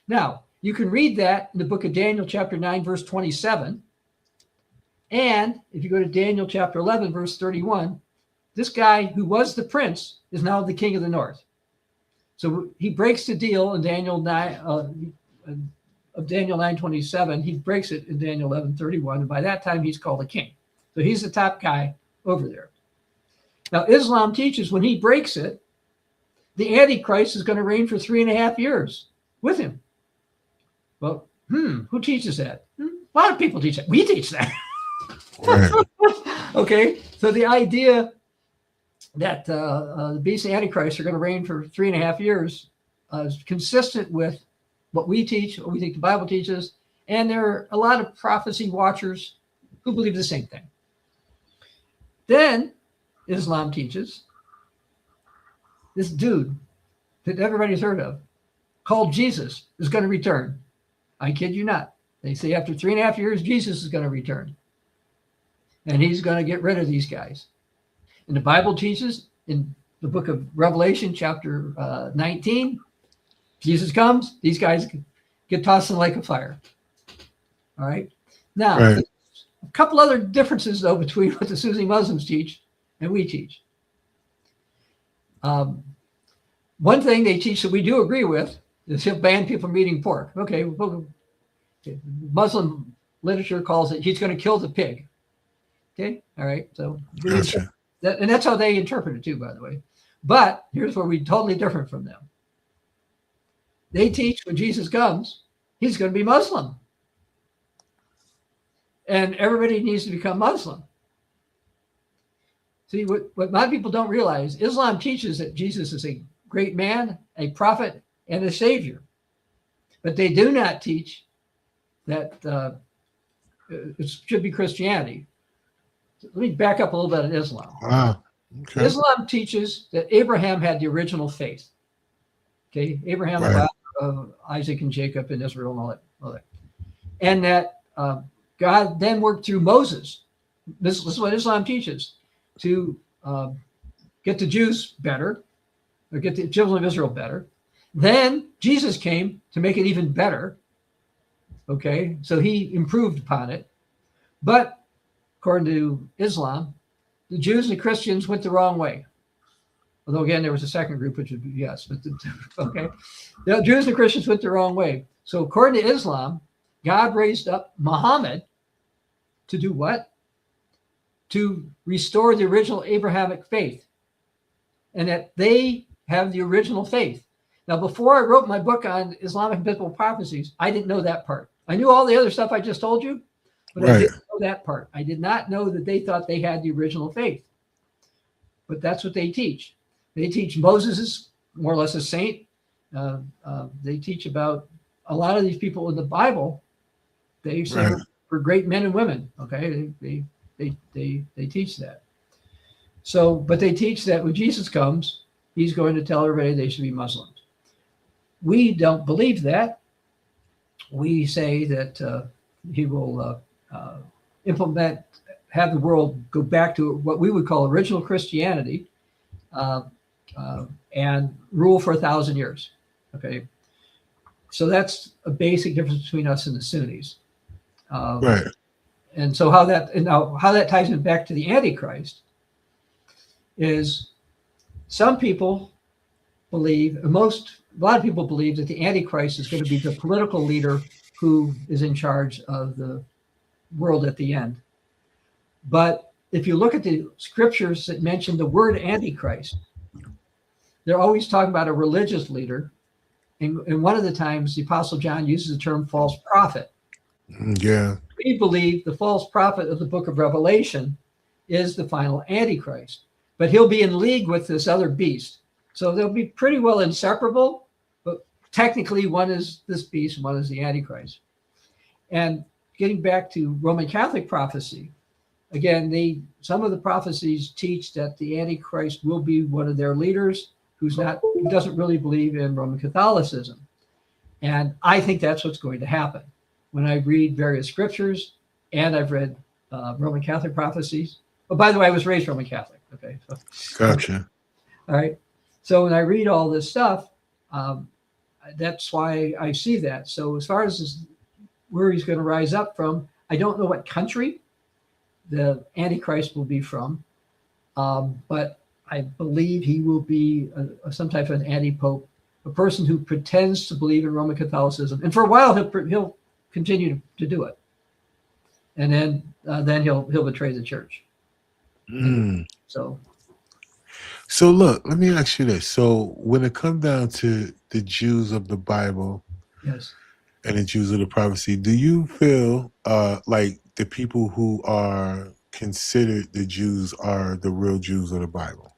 Now, you can read that in the book of Daniel, chapter 9, verse 27. And if you go to Daniel, chapter 11, verse 31, this guy who was the prince is now the king of the north. So he breaks the deal in Daniel 9, of Daniel 9:27. He breaks it in Daniel 11:31. And by that time, he's called a king. So he's the top guy over there. Now, Islam teaches when he breaks it, the Antichrist is going to reign for 3.5 years with him. Well, who teaches that? A lot of people teach that. We teach that. Right. Okay, so the idea that the beast and Antichrist are going to reign for 3.5 years is consistent with what we teach, what we think the Bible teaches, and there are a lot of prophecy watchers who believe the same thing. Then Islam teaches this dude that everybody's heard of, called Jesus, is going to return. I kid you not. They say after 3.5 years, Jesus is going to return. And he's going to get rid of these guys. And the Bible teaches in the book of Revelation, chapter 19, Jesus comes, these guys get tossed in the lake of fire. All right. Now, a couple other differences, though, between what the Sunni Muslims teach and we teach. One thing they teach that we do agree with is he'll ban people from eating pork. Okay. Muslim literature calls it, he's going to kill the pig. Okay. All right. So, Gotcha. and that's how they interpret it too, by the way. But here's where we're totally different from them. They teach when Jesus comes, he's going to be Muslim. And everybody needs to become Muslim. See, what a lot of people don't realize, Islam teaches that Jesus is a great man, a prophet, and a savior. But they do not teach that it should be Christianity. Let me back up a little bit on Islam. Wow. Okay. Islam teaches that Abraham had the original faith. Okay, Abraham, Right. Isaac, and Jacob, and Israel, and all that. And that God then worked through Moses. This is what Islam teaches, to get the Jews better, or get the children of Israel better. Then Jesus came to make it even better. Okay, so he improved upon it. But according to Islam, the Jews and the Christians went the wrong way. Although, again, there was a second group, which would be yes. But okay, the Jews and the Christians went the wrong way. So according to Islam, God raised up Muhammad to do what? To restore the original Abrahamic faith. And that they have the original faith. Now, before I wrote my book on Islamic and biblical prophecies, I didn't know that part. I knew all the other stuff I just told you, but I didn't know that part. I did not know that they thought they had the original faith. But that's what they teach. They teach Moses is more or less a saint. They teach about a lot of these people in the Bible. They say were great men and women. Okay, they teach that. So, but they teach that when Jesus comes, he's going to tell everybody they should be Muslims. We don't believe that. We say that he will have the world go back to what we would call original Christianity, and rule for 1,000 years. Okay, so that's a basic difference between us and the Sunnis. And so how that ties in back to the Antichrist is some people believe, a lot of people believe that the Antichrist is going to be the political leader who is in charge of the world at the end. But if you look at the scriptures that mention the word Antichrist, they're always talking about a religious leader. And one of the times the Apostle John uses the term false prophet. Yeah. We believe the false prophet of the book of Revelation is the final Antichrist, but he'll be in league with this other beast. So they'll be pretty well inseparable, but technically one is this beast and one is the Antichrist. And getting back to Roman Catholic prophecy, again, some of the prophecies teach that the Antichrist will be one of their leaders who doesn't really believe in Roman Catholicism. And I think that's what's going to happen. When I read various scriptures, and I've read Roman Catholic prophecies. Oh, by the way, I was raised Roman Catholic. Okay. So, Gotcha. all right. So when I read all this stuff, that's why I see that. So as far as where he's going to rise up from, I don't know what country the Antichrist will be from, but I believe he will be some type of an anti-pope, a person who pretends to believe in Roman Catholicism, and for a while he'll continue to do it, and then he'll betray the church. So look, let me ask you this. So when it comes down to the Jews of the Bible, yes, and the Jews of the prophecy, do you feel like the people who are considered the Jews are the real Jews of the Bible?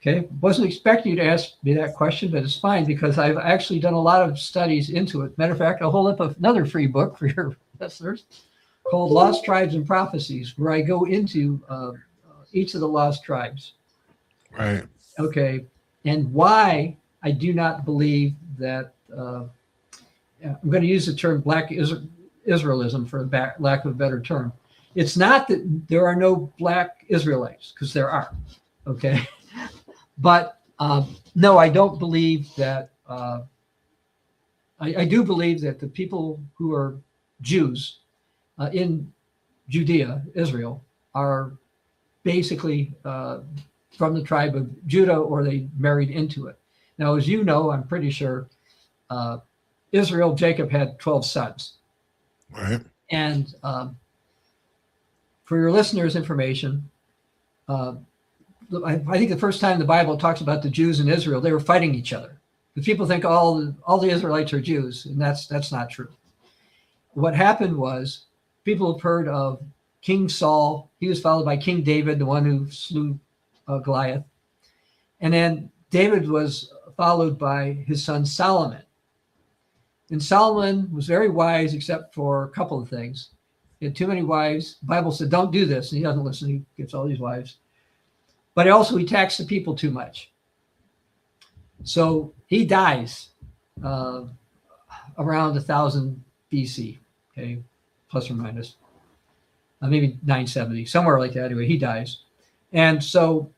okay. Wasn't expecting you to ask me that question, but it's fine because I've actually done a lot of studies into it. Matter of fact, I'll hold up another free book for your listeners called Lost Tribes and Prophecies, where I go into each of the lost tribes. Right. Okay. And why I do not believe that, I'm going to use the term black Israelism for lack of a better term. It's not that there are no black Israelites, because there are. Okay. But no, I don't believe that. I do believe that the people who are Jews in Judea, Israel, are basically from the tribe of Judah, or they married into it. Now, as you know, I'm pretty sure Israel, Jacob had 12 sons. Right. And for your listeners' information, I think the first time the Bible talks about the Jews in Israel, they were fighting each other. Because people think all the Israelites are Jews, and that's not true. What happened was, people have heard of King Saul. He was followed by King David, the one who slew Goliath. And then David was followed by his son Solomon. And Solomon was very wise, except for a couple of things. He had too many wives. The Bible said, don't do this. And he doesn't listen. He gets all these wives. But he taxed the people too much. So he dies around 1000 BC, okay, plus or minus. Maybe 970, somewhere like that. Anyway, he dies. And so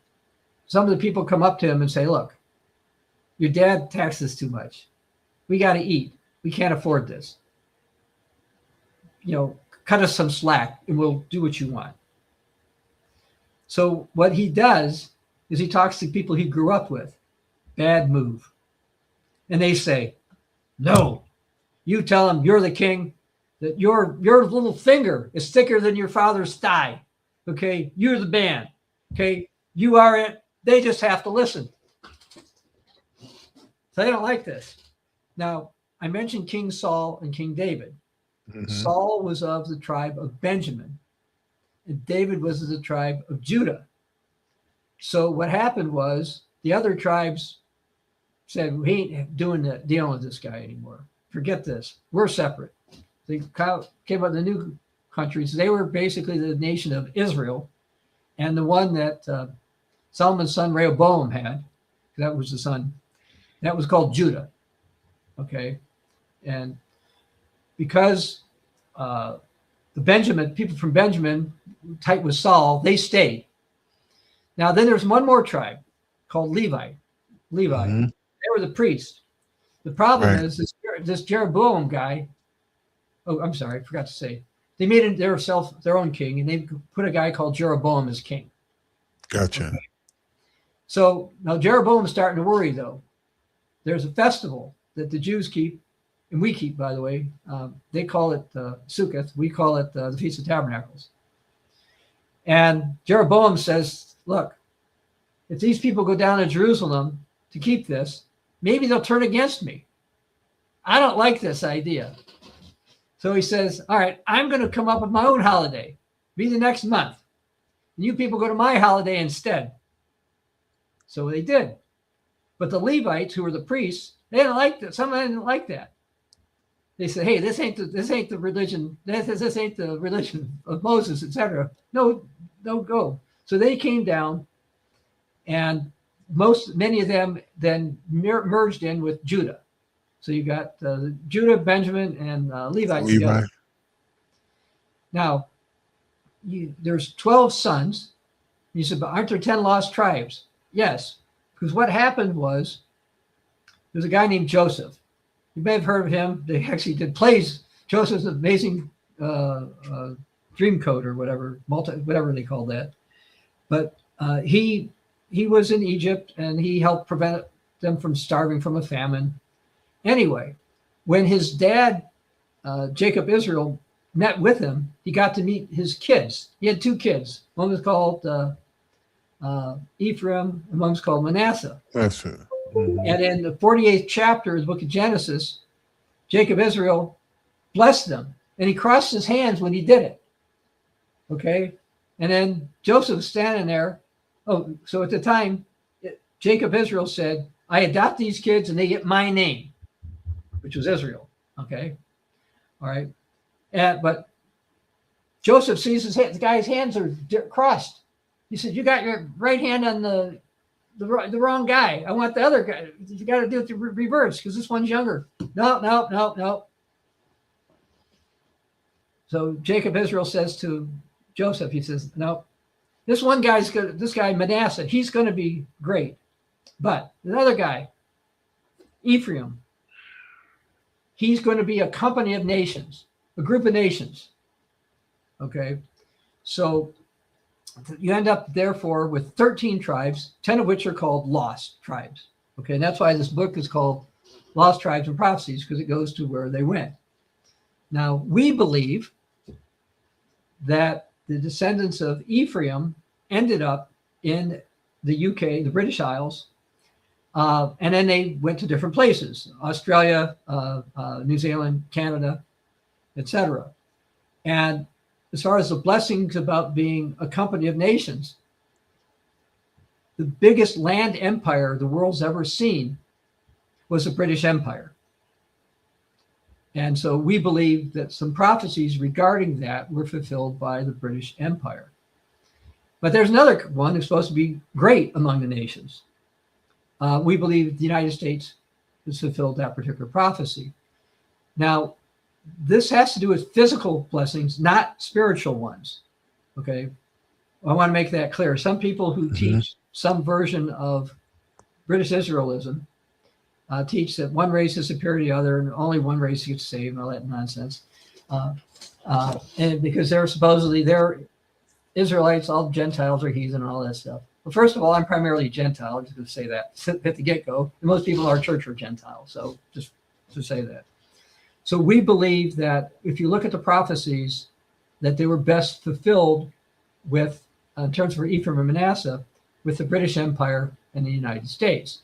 some of the people come up to him and say, look, your dad taxes too much. We got to eat. We can't afford this. Cut us some slack and we'll do what you want. So what he does is he talks to people he grew up with. Bad move. And they say, no, you tell him you're the king, that your little finger is thicker than your father's thigh. Okay, you're the man. Okay, you are it. They just have to listen. So they don't like this. Now, I mentioned King Saul and King David. Mm-hmm. Saul was of the tribe of Benjamin, and David was of the tribe of Judah. So what happened was the other tribes said, we ain't dealing with this guy anymore. Forget this. We're separate. They came up with the new countries. They were basically the nation of Israel, and the one that Solomon's son Rehoboam had, that was the son, that was called Judah. Okay, and because the people from Benjamin, tight with Saul, they stayed. Now then, there's one more tribe called Levi. Mm-hmm. They were the priests. The problem is this Jeroboam guy. Oh, I'm sorry, I forgot to say. They made their own king, and they put a guy called Jeroboam as king. Gotcha. Okay. So now Jeroboam's starting to worry, though. There's a festival that the Jews keep, and we keep, by the way. They call it Sukkot. We call it the Feast of Tabernacles. And Jeroboam says, look, if these people go down to Jerusalem to keep this, maybe they'll turn against me. I don't like this idea. So he says, all right, I'm going to come up with my own holiday. Be the next month. And you people go to my holiday instead. So they did. But the Levites, who were the priests, they didn't like that. Some of them didn't like that. they said, "Hey, this ain't the religion. This ain't the religion of Moses, etc." No, don't go. So they came down, and many of them then merged in with Judah. So you got Judah, Benjamin, and Levi together. Now, there's 12 sons. You said, but aren't there 10 lost tribes? Yes, because what happened was there's a guy named Joseph. You may have heard of him. They actually did plays. Joseph's Amazing Dream Code or whatever they call that. But he was in Egypt, and he helped prevent them from starving from a famine. Anyway, when his dad, Jacob Israel, met with him, he got to meet his kids. He had 2 kids. One was called Ephraim, and one was called Manasseh. That's it. Mm-hmm. And in the 48th chapter of the book of Genesis, Jacob Israel blessed them, and he crossed his hands when he did it. Okay? And then Joseph was standing there. Oh, so at the time, Jacob Israel said, I adopt these kids and they get my name, which was Israel. Okay? All right. But Joseph sees the guy's hands are crossed. He said, you got your right hand on the wrong guy. I want the other guy. You got to do it the reverse because this one's younger. No. So Jacob Israel says to Joseph, he says, no, this guy Manasseh, he's going to be great. But the other guy, Ephraim, he's going to be a company of nations, a group of nations. Okay. So you end up, therefore, with 13 tribes, 10 of which are called lost tribes. Okay. And that's why this book is called Lost Tribes and Prophecies, because it goes to where they went. Now, we believe that the descendants of Ephraim ended up in the UK, the British Isles, and then they went to different places, Australia, New Zealand, Canada, etc. And as far as the blessings about being a company of nations, the biggest land empire the world's ever seen was the British Empire. And so we believe that some prophecies regarding that were fulfilled by the British Empire. But there's another one who's supposed to be great among the nations. We believe the United States has fulfilled that particular prophecy. Now, this has to do with physical blessings, not spiritual ones. Okay. I want to make that clear. Some people who teach some version of British Israelism teach that one race is superior to the other and only one race gets saved and all that nonsense. And because they're Israelites, all Gentiles are heathen and all that stuff. Well, first of all, I'm primarily Gentile. I'm just going to say that at the get-go. And most people in our church are Gentile. So just to say that. So we believe that if you look at the prophecies, that they were best fulfilled with, in terms of Ephraim and Manasseh, with the British Empire and the United States.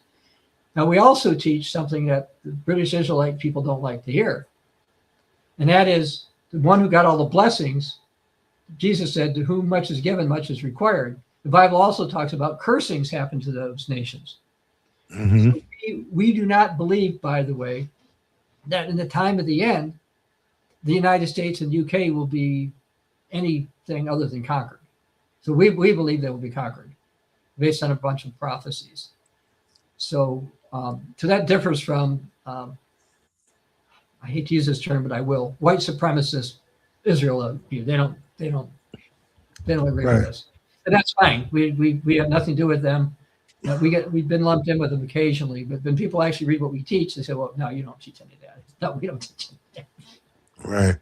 Now, we also teach something that the British Israelite people don't like to hear. And that is the one who got all the blessings. Jesus said, to whom much is given, much is required. The Bible also talks about cursings happen to those nations. So we do not believe, by the way, that in the time of the end, the United States and UK will be anything other than conquered. So we believe they will be conquered based on a bunch of prophecies. So that differs from, I hate to use this term, but I will, white supremacist Israel view. They don't agree with us. And that's fine. We have nothing to do with them. We've been lumped in with them occasionally, but when people actually read what we teach, they say, well, no, you don't teach any of that. No, we don't teach any of that. Right.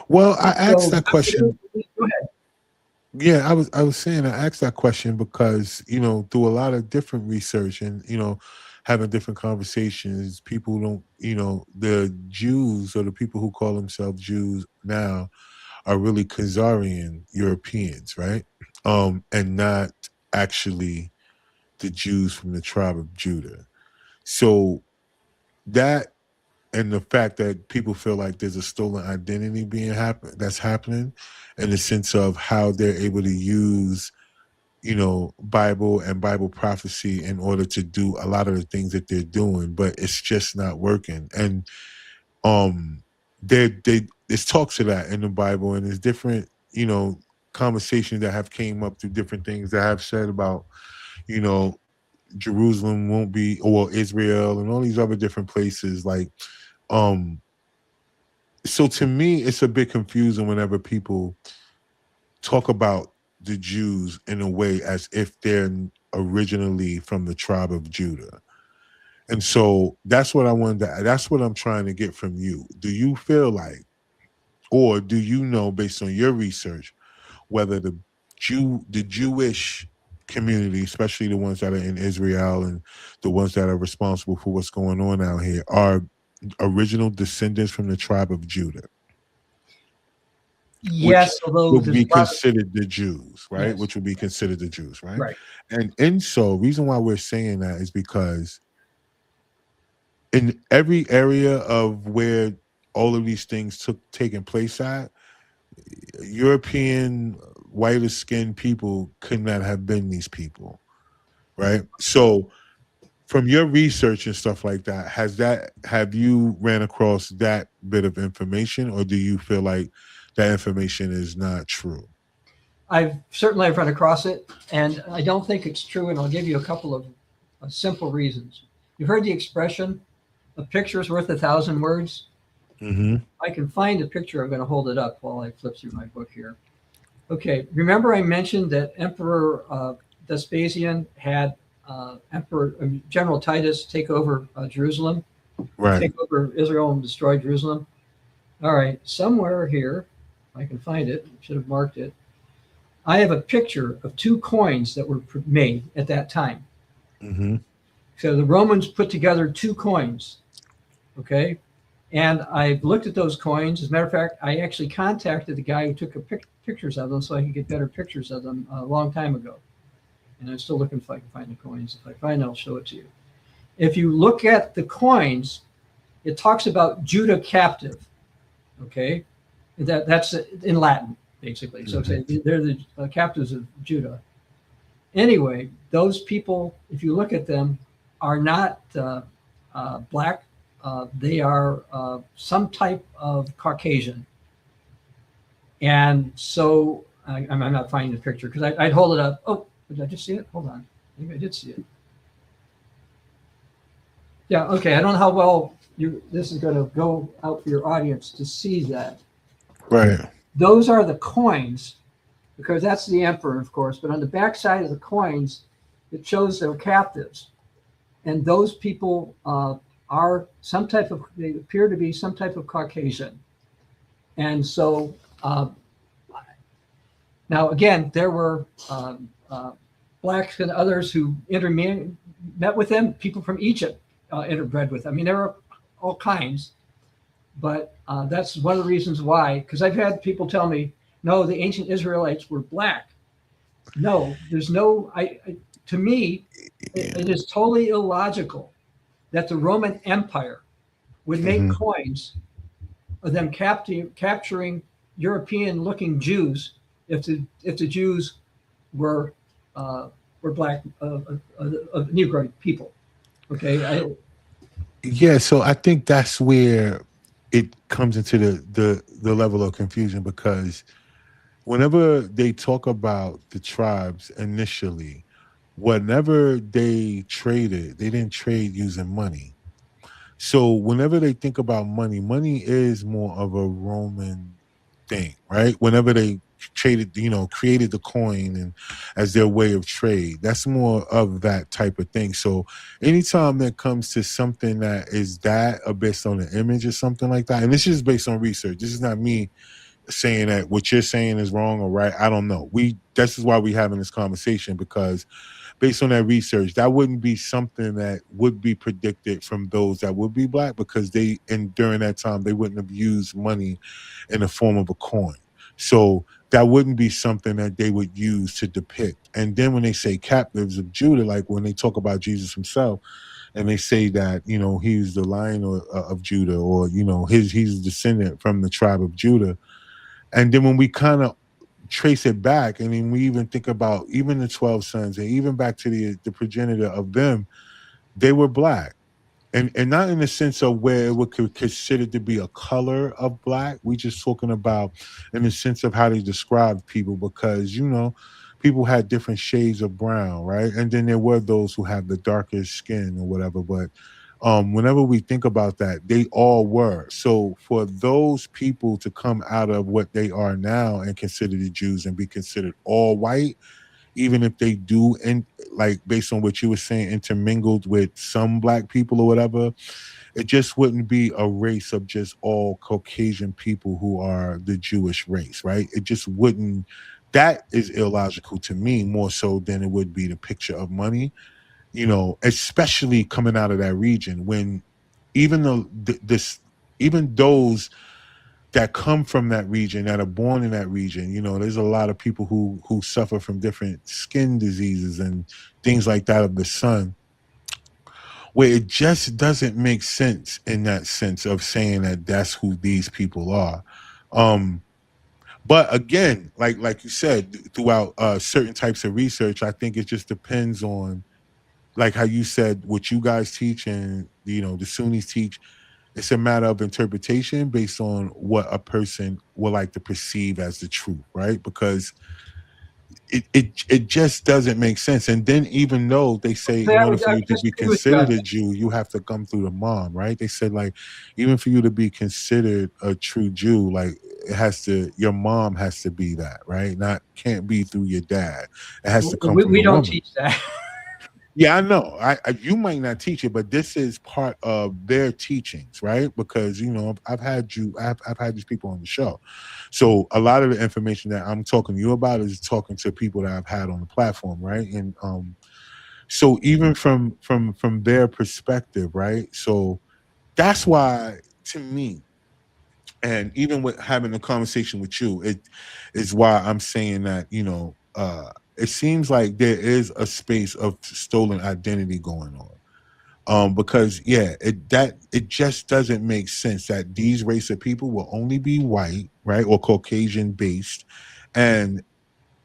Well, I asked that question. Go ahead. Yeah, I was saying I asked that question because, through a lot of different research and, having different conversations, people don't, the Jews or the people who call themselves Jews now are really Khazarian Europeans, right? And not actually the Jews from the tribe of Judah. So that, and the fact that people feel like there's a stolen identity that's happening in the sense of how they're able to use, Bible and Bible prophecy in order to do a lot of the things that they're doing, but it's just not working. And there's talks of that in the Bible, and there's different, conversations that have came up through different things that have said about, you know, Jerusalem won't be, or Israel and all these other different places. Like, um, so to me, it's a bit confusing whenever people talk about the Jews in a way as if they're originally from the tribe of Judah. And so that's what I wanted to, that's what I'm trying to get from you. Do you feel like, or do you know based on your research, whether the Jewish community, especially the ones that are in Israel and the ones that are responsible for what's going on out here, are original descendants from the tribe of Judah, which Yes, although would there's be a lot of, considered the Jews, right? yes, Which would be considered the Jews, right? right. And so reason why we're saying that is because in every area of where all of these things taking place at, European whiter skinned people could not have been these people, right? So from your research and stuff like that, have you ran across that bit of information, or do you feel like that information is not true? I've certainly run across it, and I don't think it's true. And I'll give you a couple of simple reasons. You've heard the expression, "A picture is worth 1,000 words." Mm-hmm. I can find a picture. I'm going to hold it up while I flip through my book here. Okay, remember I mentioned that Emperor Vespasian had Emperor General Titus take over Jerusalem, Right. take over Israel and destroy Jerusalem. All right, somewhere here, I can find it. I should have marked it. I have a picture of two coins that were made at that time. Mm-hmm. So the Romans put together two coins, okay? And I looked at those coins. As a matter of fact, I actually contacted the guy who took pictures of them so I could get better pictures of them a long time ago. And I'm still looking if I can find the coins. If I find it, I'll show it to you. If you look at the coins, it talks about Judah captive, okay? That's in Latin, basically. So they're the captives of Judah. Anyway, those people, if you look at them, are not black. They are some type of Caucasian. And so I'm not finding the picture because I'd hold it up. Oh, did I just see it? Hold on. Maybe I did see it. Yeah, okay. I don't know how well this is going to go out for your audience to see that. Right. Those are the coins, because that's the emperor, of course. But on the back side of the coins, it shows their captives. And those people are some type of, they appear to be some type of Caucasian. And so now, again, there were blacks and others who met with them, people from Egypt interbred with them. I mean, there were all kinds. But that's one of the reasons why, because I've had people tell me, no, the ancient Israelites were black. No, there's no, to me, it is totally illogical that the Roman Empire would make coins of them capturing European-looking Jews if the Jews were black, Negro people. Okay. Yeah, so I think that's where it comes into the level of confusion, because whenever they talk about the tribes initially, whenever they traded, they didn't trade using money. So whenever they think about money, money is more of a Roman thing, right? Whenever they traded, created the coin and as their way of trade, that's more of that type of thing. So anytime that comes to something that is that or based on an image or something like that, and this is based on research, this is not me saying that what you're saying is wrong or right. I don't know. This is why we're having this conversation, because based on that research, that wouldn't be something that would be predicted from those that would be black, because during that time they wouldn't have used money in the form of a coin. So that wouldn't be something that they would use to depict. And then when they say captives of Judah, like when they talk about Jesus himself, and they say that he's the Lion of Judah, or he's a descendant from the tribe of Judah. And then when we kind of trace it back, and then we even think about even the 12 sons, and even back to the progenitor of them, they were black. and not in the sense of where it would considered to be a color of black. We just talking about in the sense of how they describe people, because people had different shades of brown, right? And then there were those who have the darker skin or whatever. But whenever we think about that, they all were. So for those people to come out of what they are now and consider the Jews and be considered all white, even if they do, and like based on what you were saying, intermingled with some black people or whatever, it just wouldn't be a race of just all Caucasian people who are the Jewish race, right? It just wouldn't. That is illogical to me, more so than it would be the picture of money, especially coming out of that region, when even though even those that come from that region, that are born in that region, there's a lot of people who suffer from different skin diseases and things like that of the sun, where it just doesn't make sense in that sense of saying that that's who these people are. But again, like you said, throughout certain types of research, I think it just depends on, like how you said, what you guys teach and the Sunnis teach. It's a matter of interpretation based on what a person would like to perceive as the truth, right? Because it just doesn't make sense. And then even though they say So in I order would for I you would to be disagree with you on considered a that. Jew, you have to come through the mom, right? They said, like, even for you to be considered a true Jew, like, your mom has to be that, right? Not can't be through your dad. It has to come from We a don't woman. teach that. Yeah, I know. You might not teach it, but this is part of their teachings, right? Because I've had these people on the show, so a lot of the information that I'm talking to you about is talking to people that I've had on the platform, right? And so even from their perspective, right? So that's why, to me, and even with having a conversation with you, it is why I'm saying that it seems like there is a space of stolen identity going on. Because yeah, it just doesn't make sense that these race of people will only be white, right, or Caucasian based, and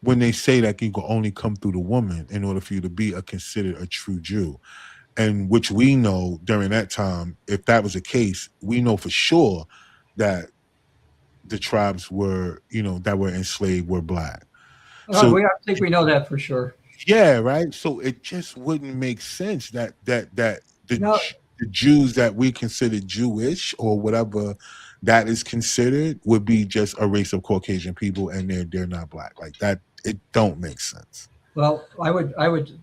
when they say that you can only come through the woman in order for you to be considered a true Jew, and which we know during that time, if that was the case, we know for sure that the tribes were, that were enslaved were black. So I think we know that for sure. yeah, right. So it just wouldn't make sense that No, the Jews that we consider Jewish or whatever that is considered would be just a race of Caucasian people, and they're not black. Like that, it don't make sense. well, I would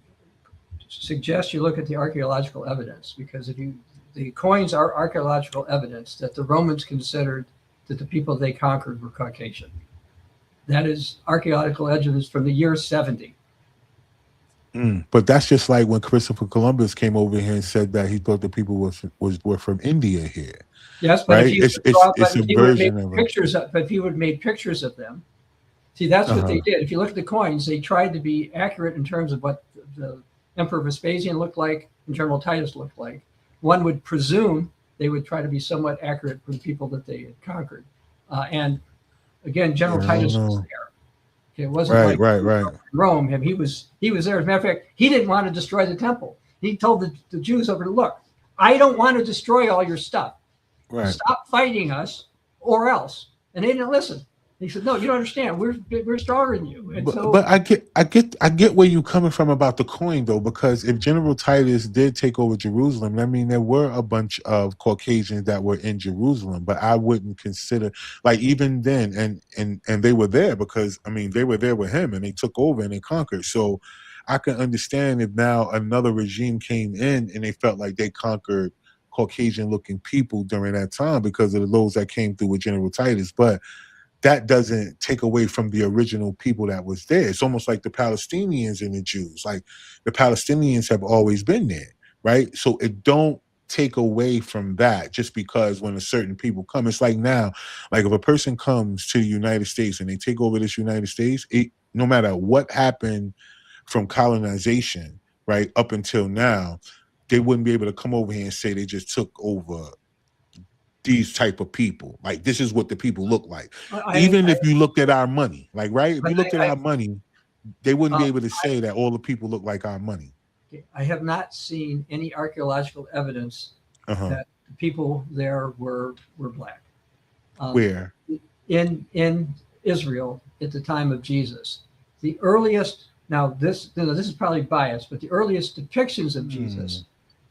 suggest you look at the archaeological evidence, because if you the coins are archaeological evidence that the Romans considered that the people they conquered were Caucasian. That is archaeological evidence from the year 70. But that's just like when Christopher Columbus came over here and said that he thought the people were from India here, Yes, but if right? he It's would it's draw, but it's a if he would have made version of a. pictures of, but if he would have made pictures of them, see, that's what they Uh-huh. did. If you look at the coins, they tried to be accurate in terms of what the Emperor Vespasian looked like and General Titus looked like. One would presume they would try to be somewhat accurate for the people that they had conquered. And again, Yeah, General I don't Titus was know. there. It wasn't Right, like right, right, Rome. He was there. As a matter of fact, he didn't want to destroy the temple. He told the Jews over to look, I don't want to destroy all your stuff. right. Stop fighting us, or else. And they didn't listen. He said, "No, you don't understand. We're stronger than you." And so, But I get where you're coming from about the coin though, because if General Titus did take over Jerusalem, I mean there were a bunch of Caucasians that were in Jerusalem, but I wouldn't consider, like, even then, and they were there because I mean they were there with him and they took over and they conquered. So I can understand if now another regime came in and they felt like they conquered Caucasian looking people during that time because of those that came through with General Titus, but that doesn't take away from the original people that was there. It's almost like the Palestinians and the Jews. Like the Palestinians have always been there, right? So it don't take away from that just because when a certain people come. It's like now, like if a person comes to the United States and they take over this United States, no matter what happened from colonization, right, up until now, they wouldn't be able to come over here and say they just took over these type of people. Like this is what the people look like. I, Even I, if you looked at our money, like right, if but you looked at our money, they wouldn't be uh, able to say that all the people look like our money. I have not seen any archaeological evidence that the people there were black. Where? In Israel at the time of Jesus. The earliest, now this is probably biased, but the earliest depictions of Jesus,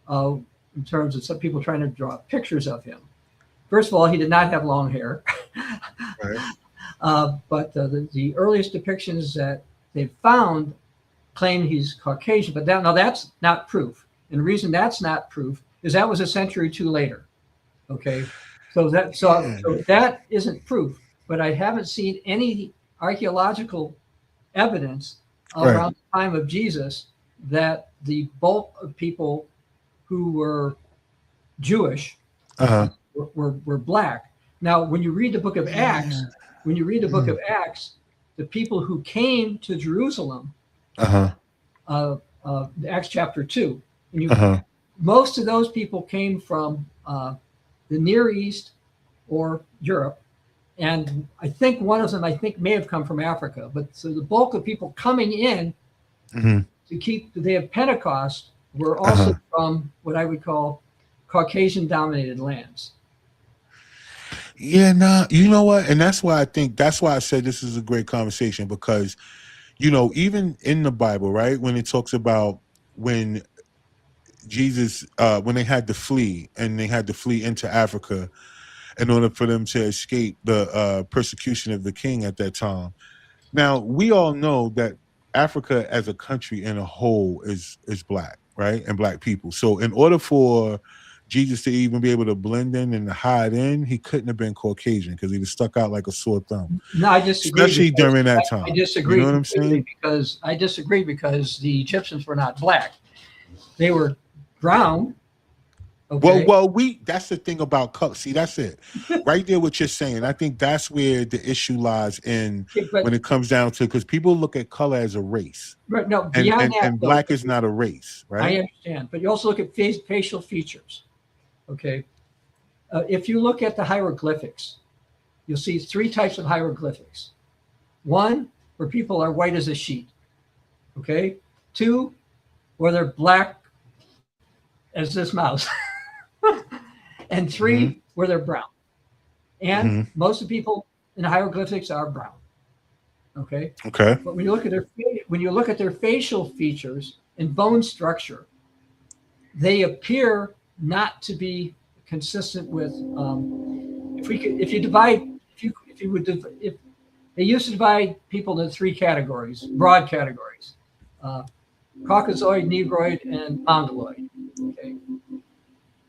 in terms of some people trying to draw pictures of him. First of all, he did not have long hair. Right. But the earliest depictions that they've found claim he's Caucasian, but that's not proof. And the reason that's not proof is that was a century or two later. Okay, so that isn't proof. But I haven't seen any archaeological evidence around the time of Jesus that the bulk of people who were Jewish were black. Now, when you read the book of Acts, the people who came to Jerusalem, Acts chapter 2, most of those people came from the Near East or Europe. And I think one of them, may have come from Africa. But so the bulk of people coming in to keep the day of Pentecost were also from what I would call Caucasian-dominated lands. Yeah, nah, you know what? And that's why I said this is a great conversation, because, even in the Bible, right, when it talks about when Jesus, when they had to flee, and they had to flee into Africa in order for them to escape the persecution of the king at that time. Now, we all know that Africa as a country in a whole is black, right? And black people. So in order for Jesus to even be able to blend in and hide in, he couldn't have been Caucasian, because he was stuck out like a sore thumb. No, I disagree. Especially during that time. I disagree. You know what I'm saying? Because I disagree, because the Egyptians were not black. They were brown. Okay. Well, that's the thing about color. See, that's it. Right there, what you're saying. I think that's where the issue lies in when it comes down to, because people look at color as a race. Right. No, and black is not a race, right? I understand. But you also look at facial features. Okay. If you look at the hieroglyphics, you'll see three types of hieroglyphics. One, where people are white as a sheet. Okay. Two, where they're black as this mouse. And three, where they're brown. And most of the people in hieroglyphics are brown. Okay. Okay. But when you look at their facial features and bone structure, they appear not to be consistent with. If they used to divide people into three categories, broad categories: Caucasoid, Negroid, and Mongoloid. Okay.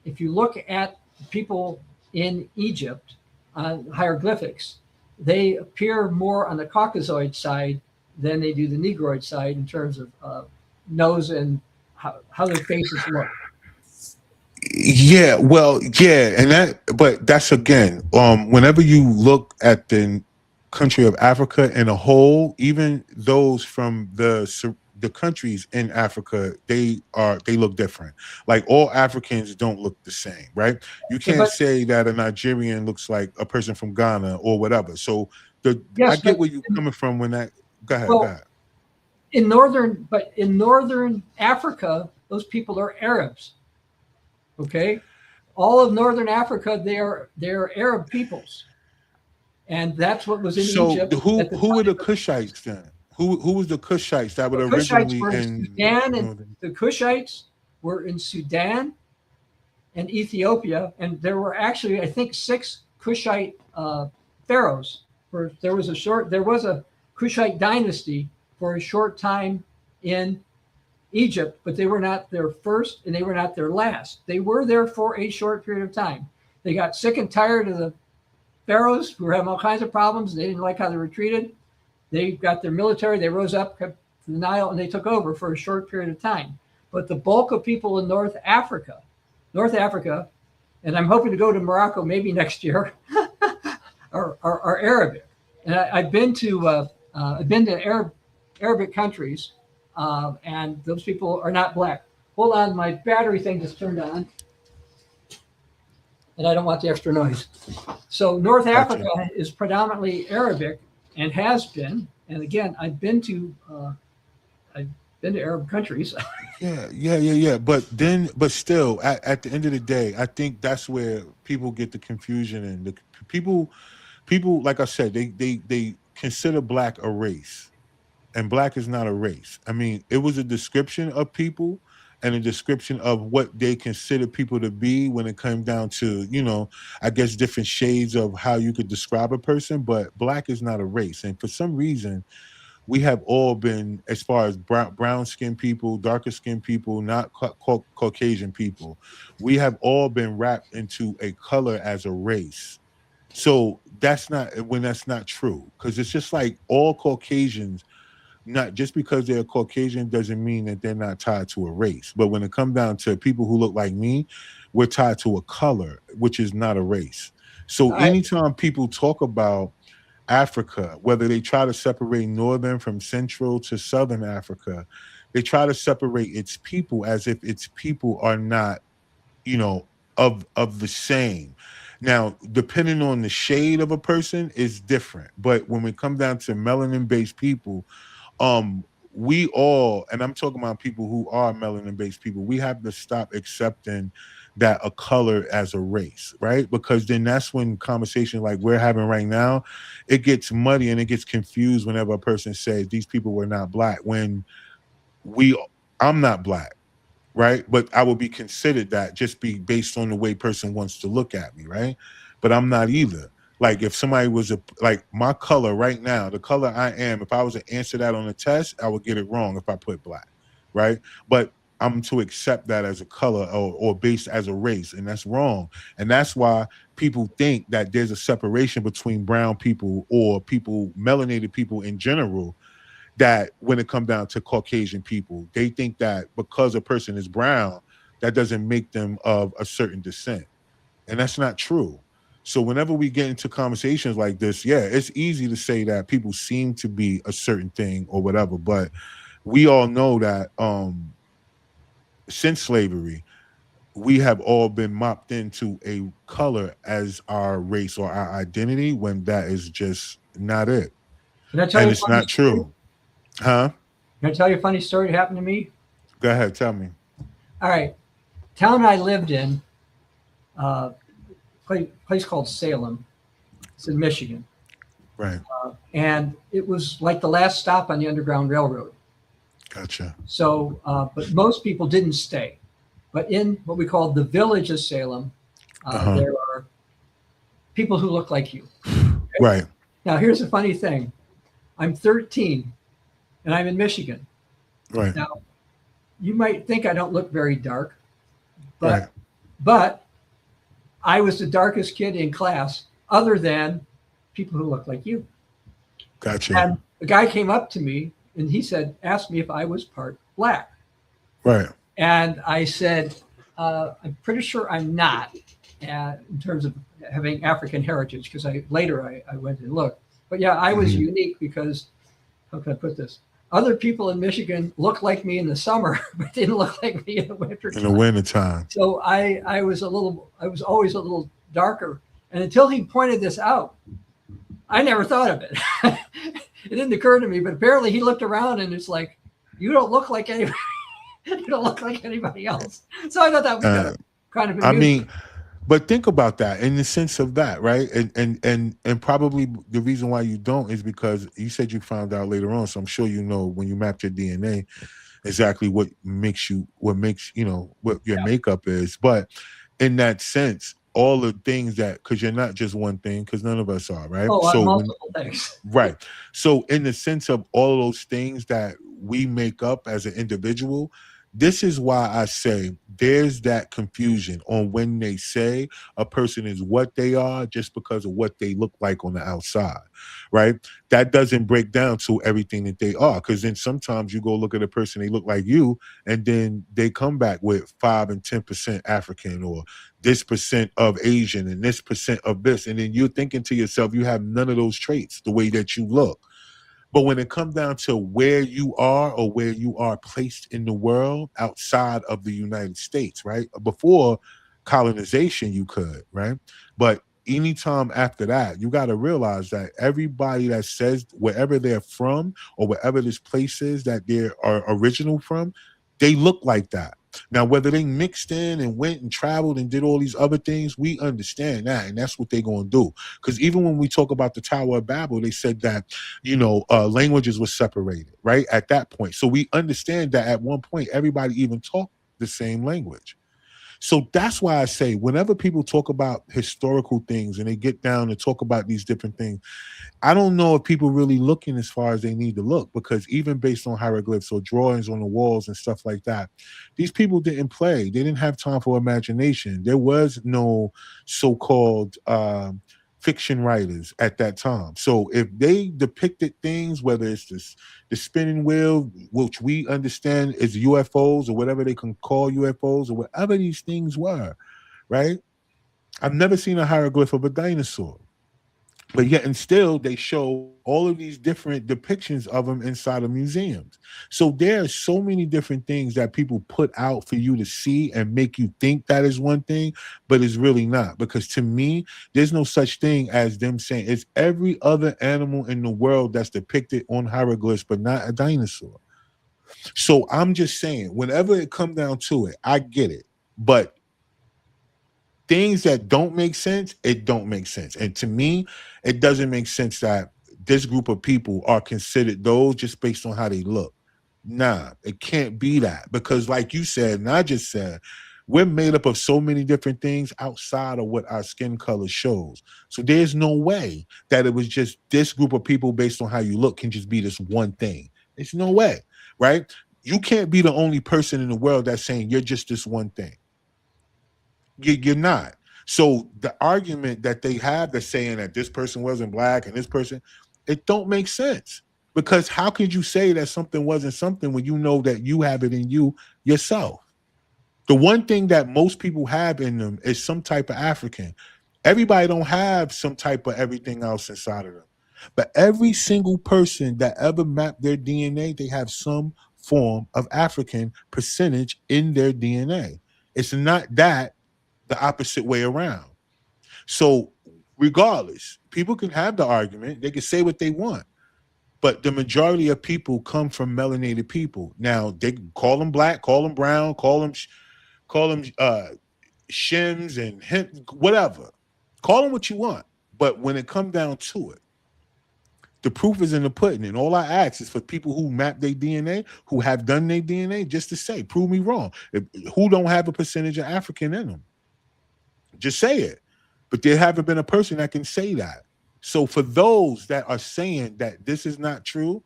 If you look at people in Egypt on hieroglyphics, they appear more on the Caucasoid side than they do the Negroid side in terms of nose and how their faces look. Yeah, well, yeah, but that's again, whenever you look at the country of Africa in a whole, even those from the countries in Africa, they look different. Like, all Africans don't look the same, right? You can't say that a Nigerian looks like a person from Ghana or whatever. So I get where you're coming from when that. Go ahead. Go ahead. In northern Africa, those people are Arabs. Okay, all of northern Africa, they are Arab peoples, and that's what was in Egypt. So who were the Cushites then? Who was the Cushites that were originally in Sudan? And the Cushites were in Sudan and Ethiopia, and there were actually, I think, 6 Cushite pharaohs. There was a Cushite dynasty for a short time in Egypt, but they were not their first and they were not their last. They were there for a short period of time. They got sick and tired of the pharaohs who were having all kinds of problems. They didn't like how they were treated. They got their military. They rose up to the Nile and they took over for a short period of time. But the bulk of people in North Africa, and I'm hoping to go to Morocco maybe next year, are Arabic. And I've been to Arabic countries. And those people are not black. Hold on, my battery thing just turned on. And I don't want the extra noise. So North Africa is predominantly Arabic and has been. And again, I've been been to Arab countries. Yeah. But still, at the end of the day, I think that's where people get the confusion, and the people, like I said, they consider black a race, and black is not a race. I mean, it was a description of people and a description of what they consider people to be when it came down to, I guess different shades of how you could describe a person, but black is not a race. And for some reason, we have all been, as far as brown skinned people, darker skinned people, not Caucasian people, we have all been wrapped into a color as a race. So that's not true, because it's just like all Caucasians, not just because they're Caucasian doesn't mean that they're not tied to a race. But when it comes down to people who look like me, we're tied to a color, which is not a race. So I, anytime people talk about Africa, whether they try to separate northern from central to southern Africa, they try to separate its people as if its people are not, you know, of the same. Now, depending on the shade of a person is different. But when we come down to melanin based people, um we all, and I'm talking about people who are melanin based people, we have to stop accepting that a color as a race, right? Because then that's when conversation like we're having right now, it gets muddy and it gets confused whenever a person says these people were not black, when we I'm not black, right? But I will be considered that just be based on the way person wants to look at me, right? But I'm not either. Like if somebody was like my color right now, the color I am, if I was to answer that on a test, I would get it wrong if I put black, right? But I'm to accept that as a color, or based as a race, and that's wrong. And that's why people think that there's a separation between brown people or people, melanated people in general, that when it comes down to Caucasian people, they think that because a person is brown, that doesn't make them of a certain descent. And that's not true. So whenever we get into conversations like this, yeah, it's easy to say that people seem to be a certain thing or whatever, but we all know that since slavery, we have all been mopped into a color as our race or our identity, when that is just not it. Can I tell And you a it's funny not story? true. Huh? Can I tell you a funny story that happened to me? Go ahead, tell me. All right. Town I lived in, place called Salem. It's in Michigan. Right. And it was like the last stop on the Underground Railroad. Gotcha. So, but most people didn't stay. But in what we call the village of Salem, there are people who look like you. Okay? Right. Now, here's the funny thing. I'm 13 and I'm in Michigan. Right. Now, you might think I don't look very dark, but Right. but I was the darkest kid in class, other than people who look like you. Gotcha. And the guy came up to me and he said, asked me if I was part black. Right. And I said, I'm pretty sure I'm not, in terms of having African heritage, because I went and looked. But yeah, I was unique because, how can I put this? Other people in Michigan look like me in the summer, but didn't look like me in the winter In the time. wintertime. So I was always a little darker. And until he pointed this out, I never thought of it. It didn't occur to me, but apparently he looked around and it's like, you don't look like anybody. You don't look like anybody else. So I thought that was kind of amusing. I mean, but think about that in the sense of that, right? And probably the reason why you don't is because you said you found out later on. So I'm sure you know when you mapped your DNA exactly what makes what your makeup is. But in that sense, all the things that, because you're not just one thing, because none of us are, right? Oh, So multiple things. right. So in the sense of all those things that we make up as an individual, this is why I say there's that confusion on when they say a person is what they are just because of what they look like on the outside, right? That doesn't break down to everything that they are, because then sometimes you go look at a person, they look like you, and then they come back with 5 and 10% African, or this percent of Asian, and this percent of this, and then you're thinking to yourself, you have none of those traits the way that you look. But when it comes down to where you are or where you are placed in the world outside of the United States, right? Before colonization, you could, right? But anytime after that, you got to realize that everybody that says wherever they're from or wherever this place is that they are original from, they look like that. Now, whether they mixed in and went and traveled and did all these other things, we understand that, and that's what they're going to do. Because even when we talk about the Tower of Babel, they said that, languages were separated, right, at that point. So we understand that at one point, everybody even talked the same language. So that's why I say whenever people talk about historical things and they get down and talk about these different things, I don't know if people really looking as far as they need to look, because even based on hieroglyphs or drawings on the walls and stuff like that, these people didn't play. They didn't have time for imagination. There was no so-called fiction writers at that time. So if they depicted things, whether it's the spinning wheel, which we understand is UFOs or whatever they can call UFOs or whatever these things were, right? I've never seen a hieroglyph of a dinosaur. But yet and still they show all of these different depictions of them inside of museums. So there are so many different things that people put out for you to see and make you think that is one thing, but it's really not. Because to me, there's no such thing as them saying it's every other animal in the world that's depicted on hieroglyphs, but not a dinosaur. So I'm just saying, whenever it comes down to it, I get it. But things that don't make sense, it don't make sense. And to me, it doesn't make sense that this group of people are considered those just based on how they look. Nah, it can't be that. Because like you said, and I just said, we're made up of so many different things outside of what our skin color shows. So there's no way that it was just this group of people based on how you look can just be this one thing. There's no way, right? You can't be the only person in the world that's saying you're just this one thing. You're not. So the argument that they have that's saying that this person wasn't black and this person, it don't make sense. Because how could you say that something wasn't something when you know that you have it in you yourself? The one thing that most people have in them is some type of African. Everybody don't have some type of everything else inside of them. But every single person that ever mapped their DNA, they have some form of African percentage in their DNA. It's not that the opposite way around. So regardless, people can have the argument, they can say what they want, but the majority of people come from melanated people. Now they can call them black, call them brown, call them shims and him, whatever. Call them what you want. But when it comes down to it, the proof is in the pudding. And all I ask is for people who map their DNA, who have done their DNA, just to say, prove me wrong. Who don't have a percentage of African in them? Just say it. But there haven't been a person that can say that. So for those that are saying that this is not true,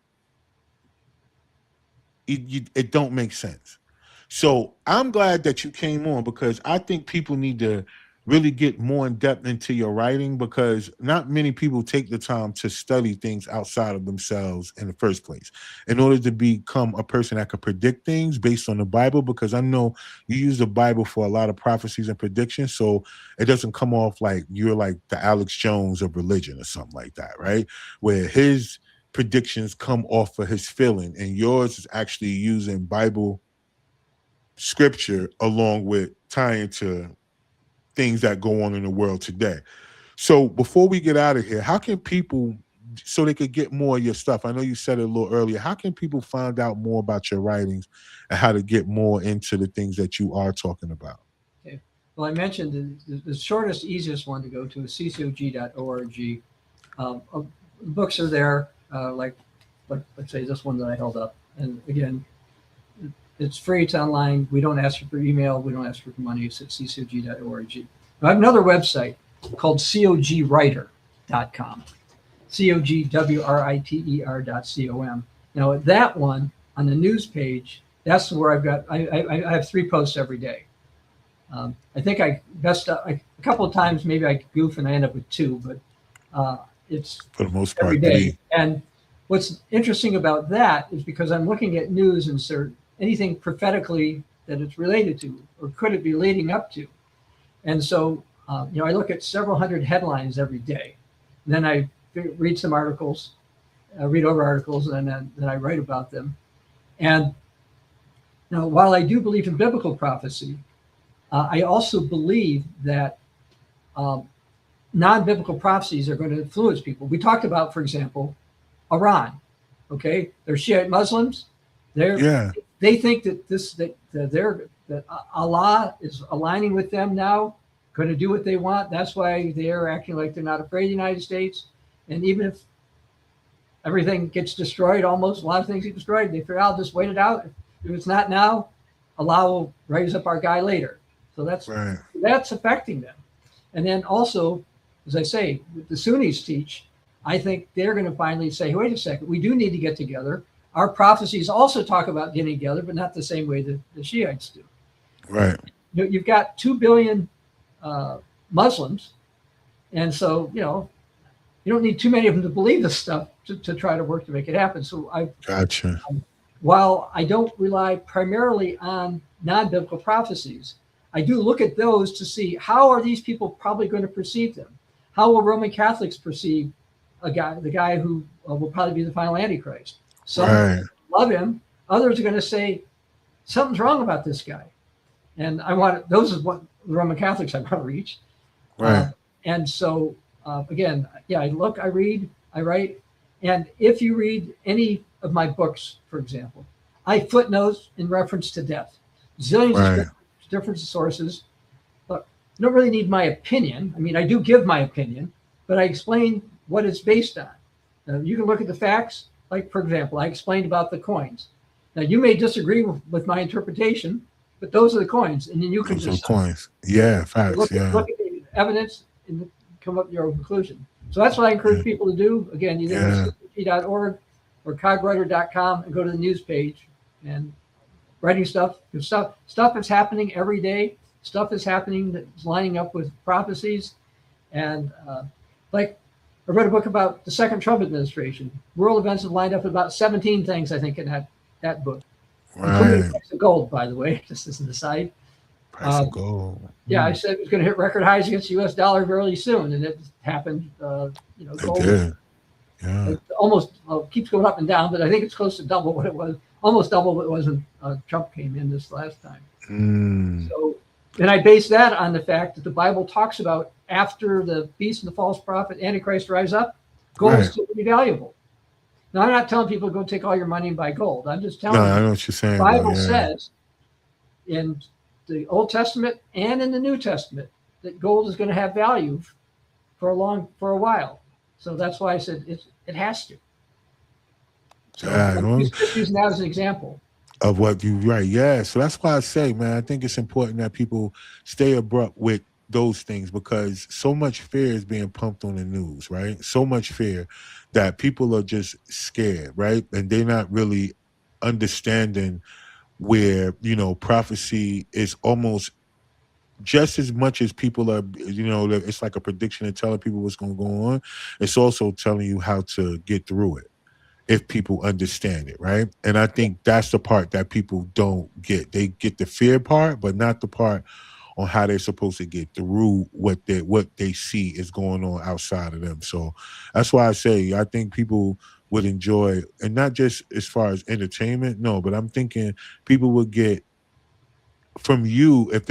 it don't make sense. So I'm glad that you came on, because I think people need to really get more in depth into your writing, because not many people take the time to study things outside of themselves in the first place in order to become a person that could predict things based on the Bible. Because I know you use the Bible for a lot of prophecies and predictions, so it doesn't come off like you're like the Alex Jones of religion or something like that, right? Where his predictions come off of his feeling and yours is actually using Bible scripture along with tying to things that go on in the world today. So before we get out of here, how can people, so they could get more of your stuff, I know you said it a little earlier, how can people find out more about your writings and how to get more into the things that you are talking about? Okay. Well, I mentioned the shortest, easiest one to go to is ccog.org. Books are there, like let's say this one that I held up. And again, it's free. It's online. We don't ask you for email. We don't ask for money. It's at ccog.org. I have another website called cogwriter.com. cogwriter.com. Now, at that one, on the news page, that's where I have 3 posts every day. I think I messed up a couple of times. Maybe I goof and I end up with 2, but it's For the most part, every day. 3. And what's interesting about that is because I'm looking at news and anything prophetically that it's related to, or could it be leading up to? And so, I look at several hundred headlines every day. And then I read some articles, read over articles, and then I write about them. And now, while I do believe in biblical prophecy, I also believe that non-biblical prophecies are going to influence people. We talked about, for example, Iran. Okay, they're Shiite Muslims. Yeah. They think that Allah is aligning with them now, going to do what they want. That's why they're acting like they're not afraid of the United States. And even if everything gets destroyed, almost a lot of things get destroyed, they figure, I'll just wait it out. If it's not now, Allah will raise up our guy later. So Right. that's affecting them. And then also, as I say, the Sunnis teach, I think they're going to finally say, wait a second, we do need to get together. Our prophecies also talk about getting together, but not the same way that the Shiites do. Right. You've got 2 billion Muslims. And so, you don't need too many of them to believe this stuff to try to work to make it happen. So Gotcha. while I don't rely primarily on non-biblical prophecies, I do look at those to see how are these people probably going to perceive them. How will Roman Catholics perceive the guy who will probably be the final Antichrist? Some Right. love him. Others are going to say something's wrong about this guy. And those are what the Roman Catholics I want to reach. Right. And so, again, I look, I read, I write. And if you read any of my books, for example, I footnotes in reference to death. Zillions Right. of different sources. But you don't really need my opinion. I mean, I do give my opinion, but I explain what it's based on. You can look at the facts. Like, for example, I explained about the coins. Now, you may disagree with my interpretation, but those are the coins. And then you can Those are just coins. Yeah. Facts. look Yeah. at the evidence and come up with your own conclusion. So that's what I encourage people to do. Again, either go to cpt.org or cogwriter.com and go to the news page and writing stuff. Stuff is happening every day. Stuff is happening that's lining up with prophecies. And like I read a book about the second Trump administration. World events have lined up about 17 things, I think, in that book. Including the price of gold, by the way, just as an aside. Price of gold. Yeah, I said it was going to hit record highs against the U.S. dollar very soon, and it happened. Gold It did. Yeah. it almost keeps going up and down, but I think it's close to double what it was, almost double what it was when Trump came in this last time. So, and I base that on the fact that the Bible talks about after the beast and the false prophet, Antichrist rise up, gold is still pretty valuable. Now, I'm not telling people to go take all your money and buy gold. I'm just telling I you, know what you're saying. the Bible says in the Old Testament and in the New Testament that gold is going to have value for a while. So that's why I said it has to. So I'm just using that as an example of what you write. Yeah. So that's why I say, man, I think it's important that people stay abrupt with those things because so much fear is being pumped on the news, right? So much fear that people are just scared, right? And they're not really understanding where, prophecy is almost just as much as people are, it's like a prediction and telling people what's going to go on. It's also telling you how to get through it if people understand it, right? And I think that's the part that people don't get. They get the fear part, but not the part on how they're supposed to get through what they see is going on outside of them. So that's why I say I think people would enjoy, and not just as far as entertainment, no, but I'm thinking people would get from you if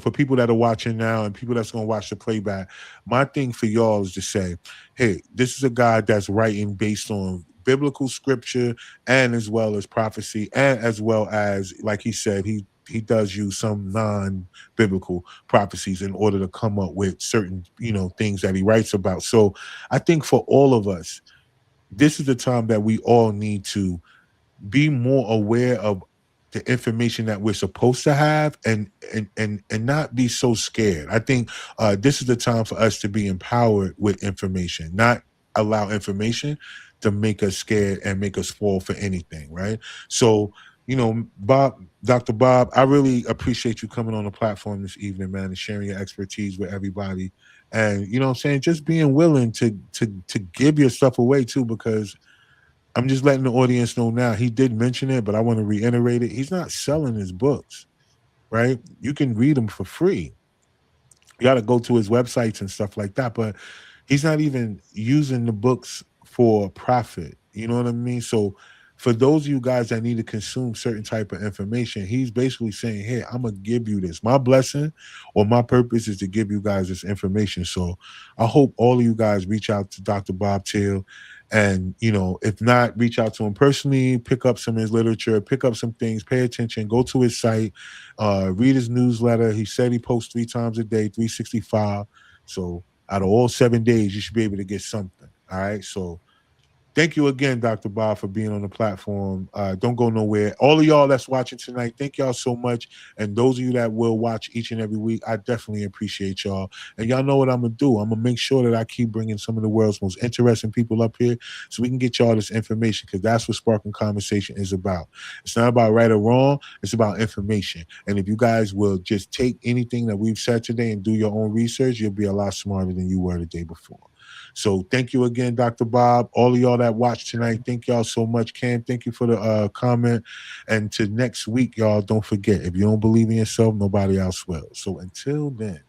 for people that are watching now and people that's going to watch the playback, my thing for y'all is to say, hey, this is a guy that's writing based on biblical scripture and as well as prophecy and as well as, like he said, he does use some non-biblical prophecies in order to come up with certain, things that he writes about. So I think for all of us, this is the time that we all need to be more aware of the information that we're supposed to have and not be so scared. I think this is the time for us to be empowered with information, not allow information to make us scared and make us fall for anything, right? So, Dr. Bob, I really appreciate you coming on the platform this evening, man, and sharing your expertise with everybody. And, I'm saying, just being willing to give your stuff away too, because I'm just letting the audience know now. He did mention it, but I want to reiterate it. He's not selling his books, right? You can read them for free. You got to go to his websites and stuff like that, but he's not even using the books for profit. You know what I mean? So for those of you guys that need to consume certain type of information, he's basically saying, hey, I'm gonna give you this. My blessing or my purpose is to give you guys this information. So I hope all of you guys reach out to Dr. Bob Thiel. And, you know, if not, reach out to him personally, pick up some of his literature, pick up some things, pay attention, go to his site, read his newsletter. He said he posts 3 times a day, 365. So out of all 7 days, you should be able to get something. All right. So thank you again, Dr. Bob, for being on the platform. Don't go nowhere. All of y'all that's watching tonight, thank y'all so much. And those of you that will watch each and every week, I definitely appreciate y'all. And y'all know what I'm going to do. I'm going to make sure that I keep bringing some of the world's most interesting people up here so we can get y'all this information, because that's what Sparking Conversation is about. It's not about right or wrong. It's about information. And if you guys will just take anything that we've said today and do your own research, you'll be a lot smarter than you were the day before. So thank you again, Dr. Bob. All of y'all that watched tonight, thank y'all so much. Cam, thank you for the comment. And to next week, y'all, don't forget, if you don't believe in yourself, nobody else will. So until then.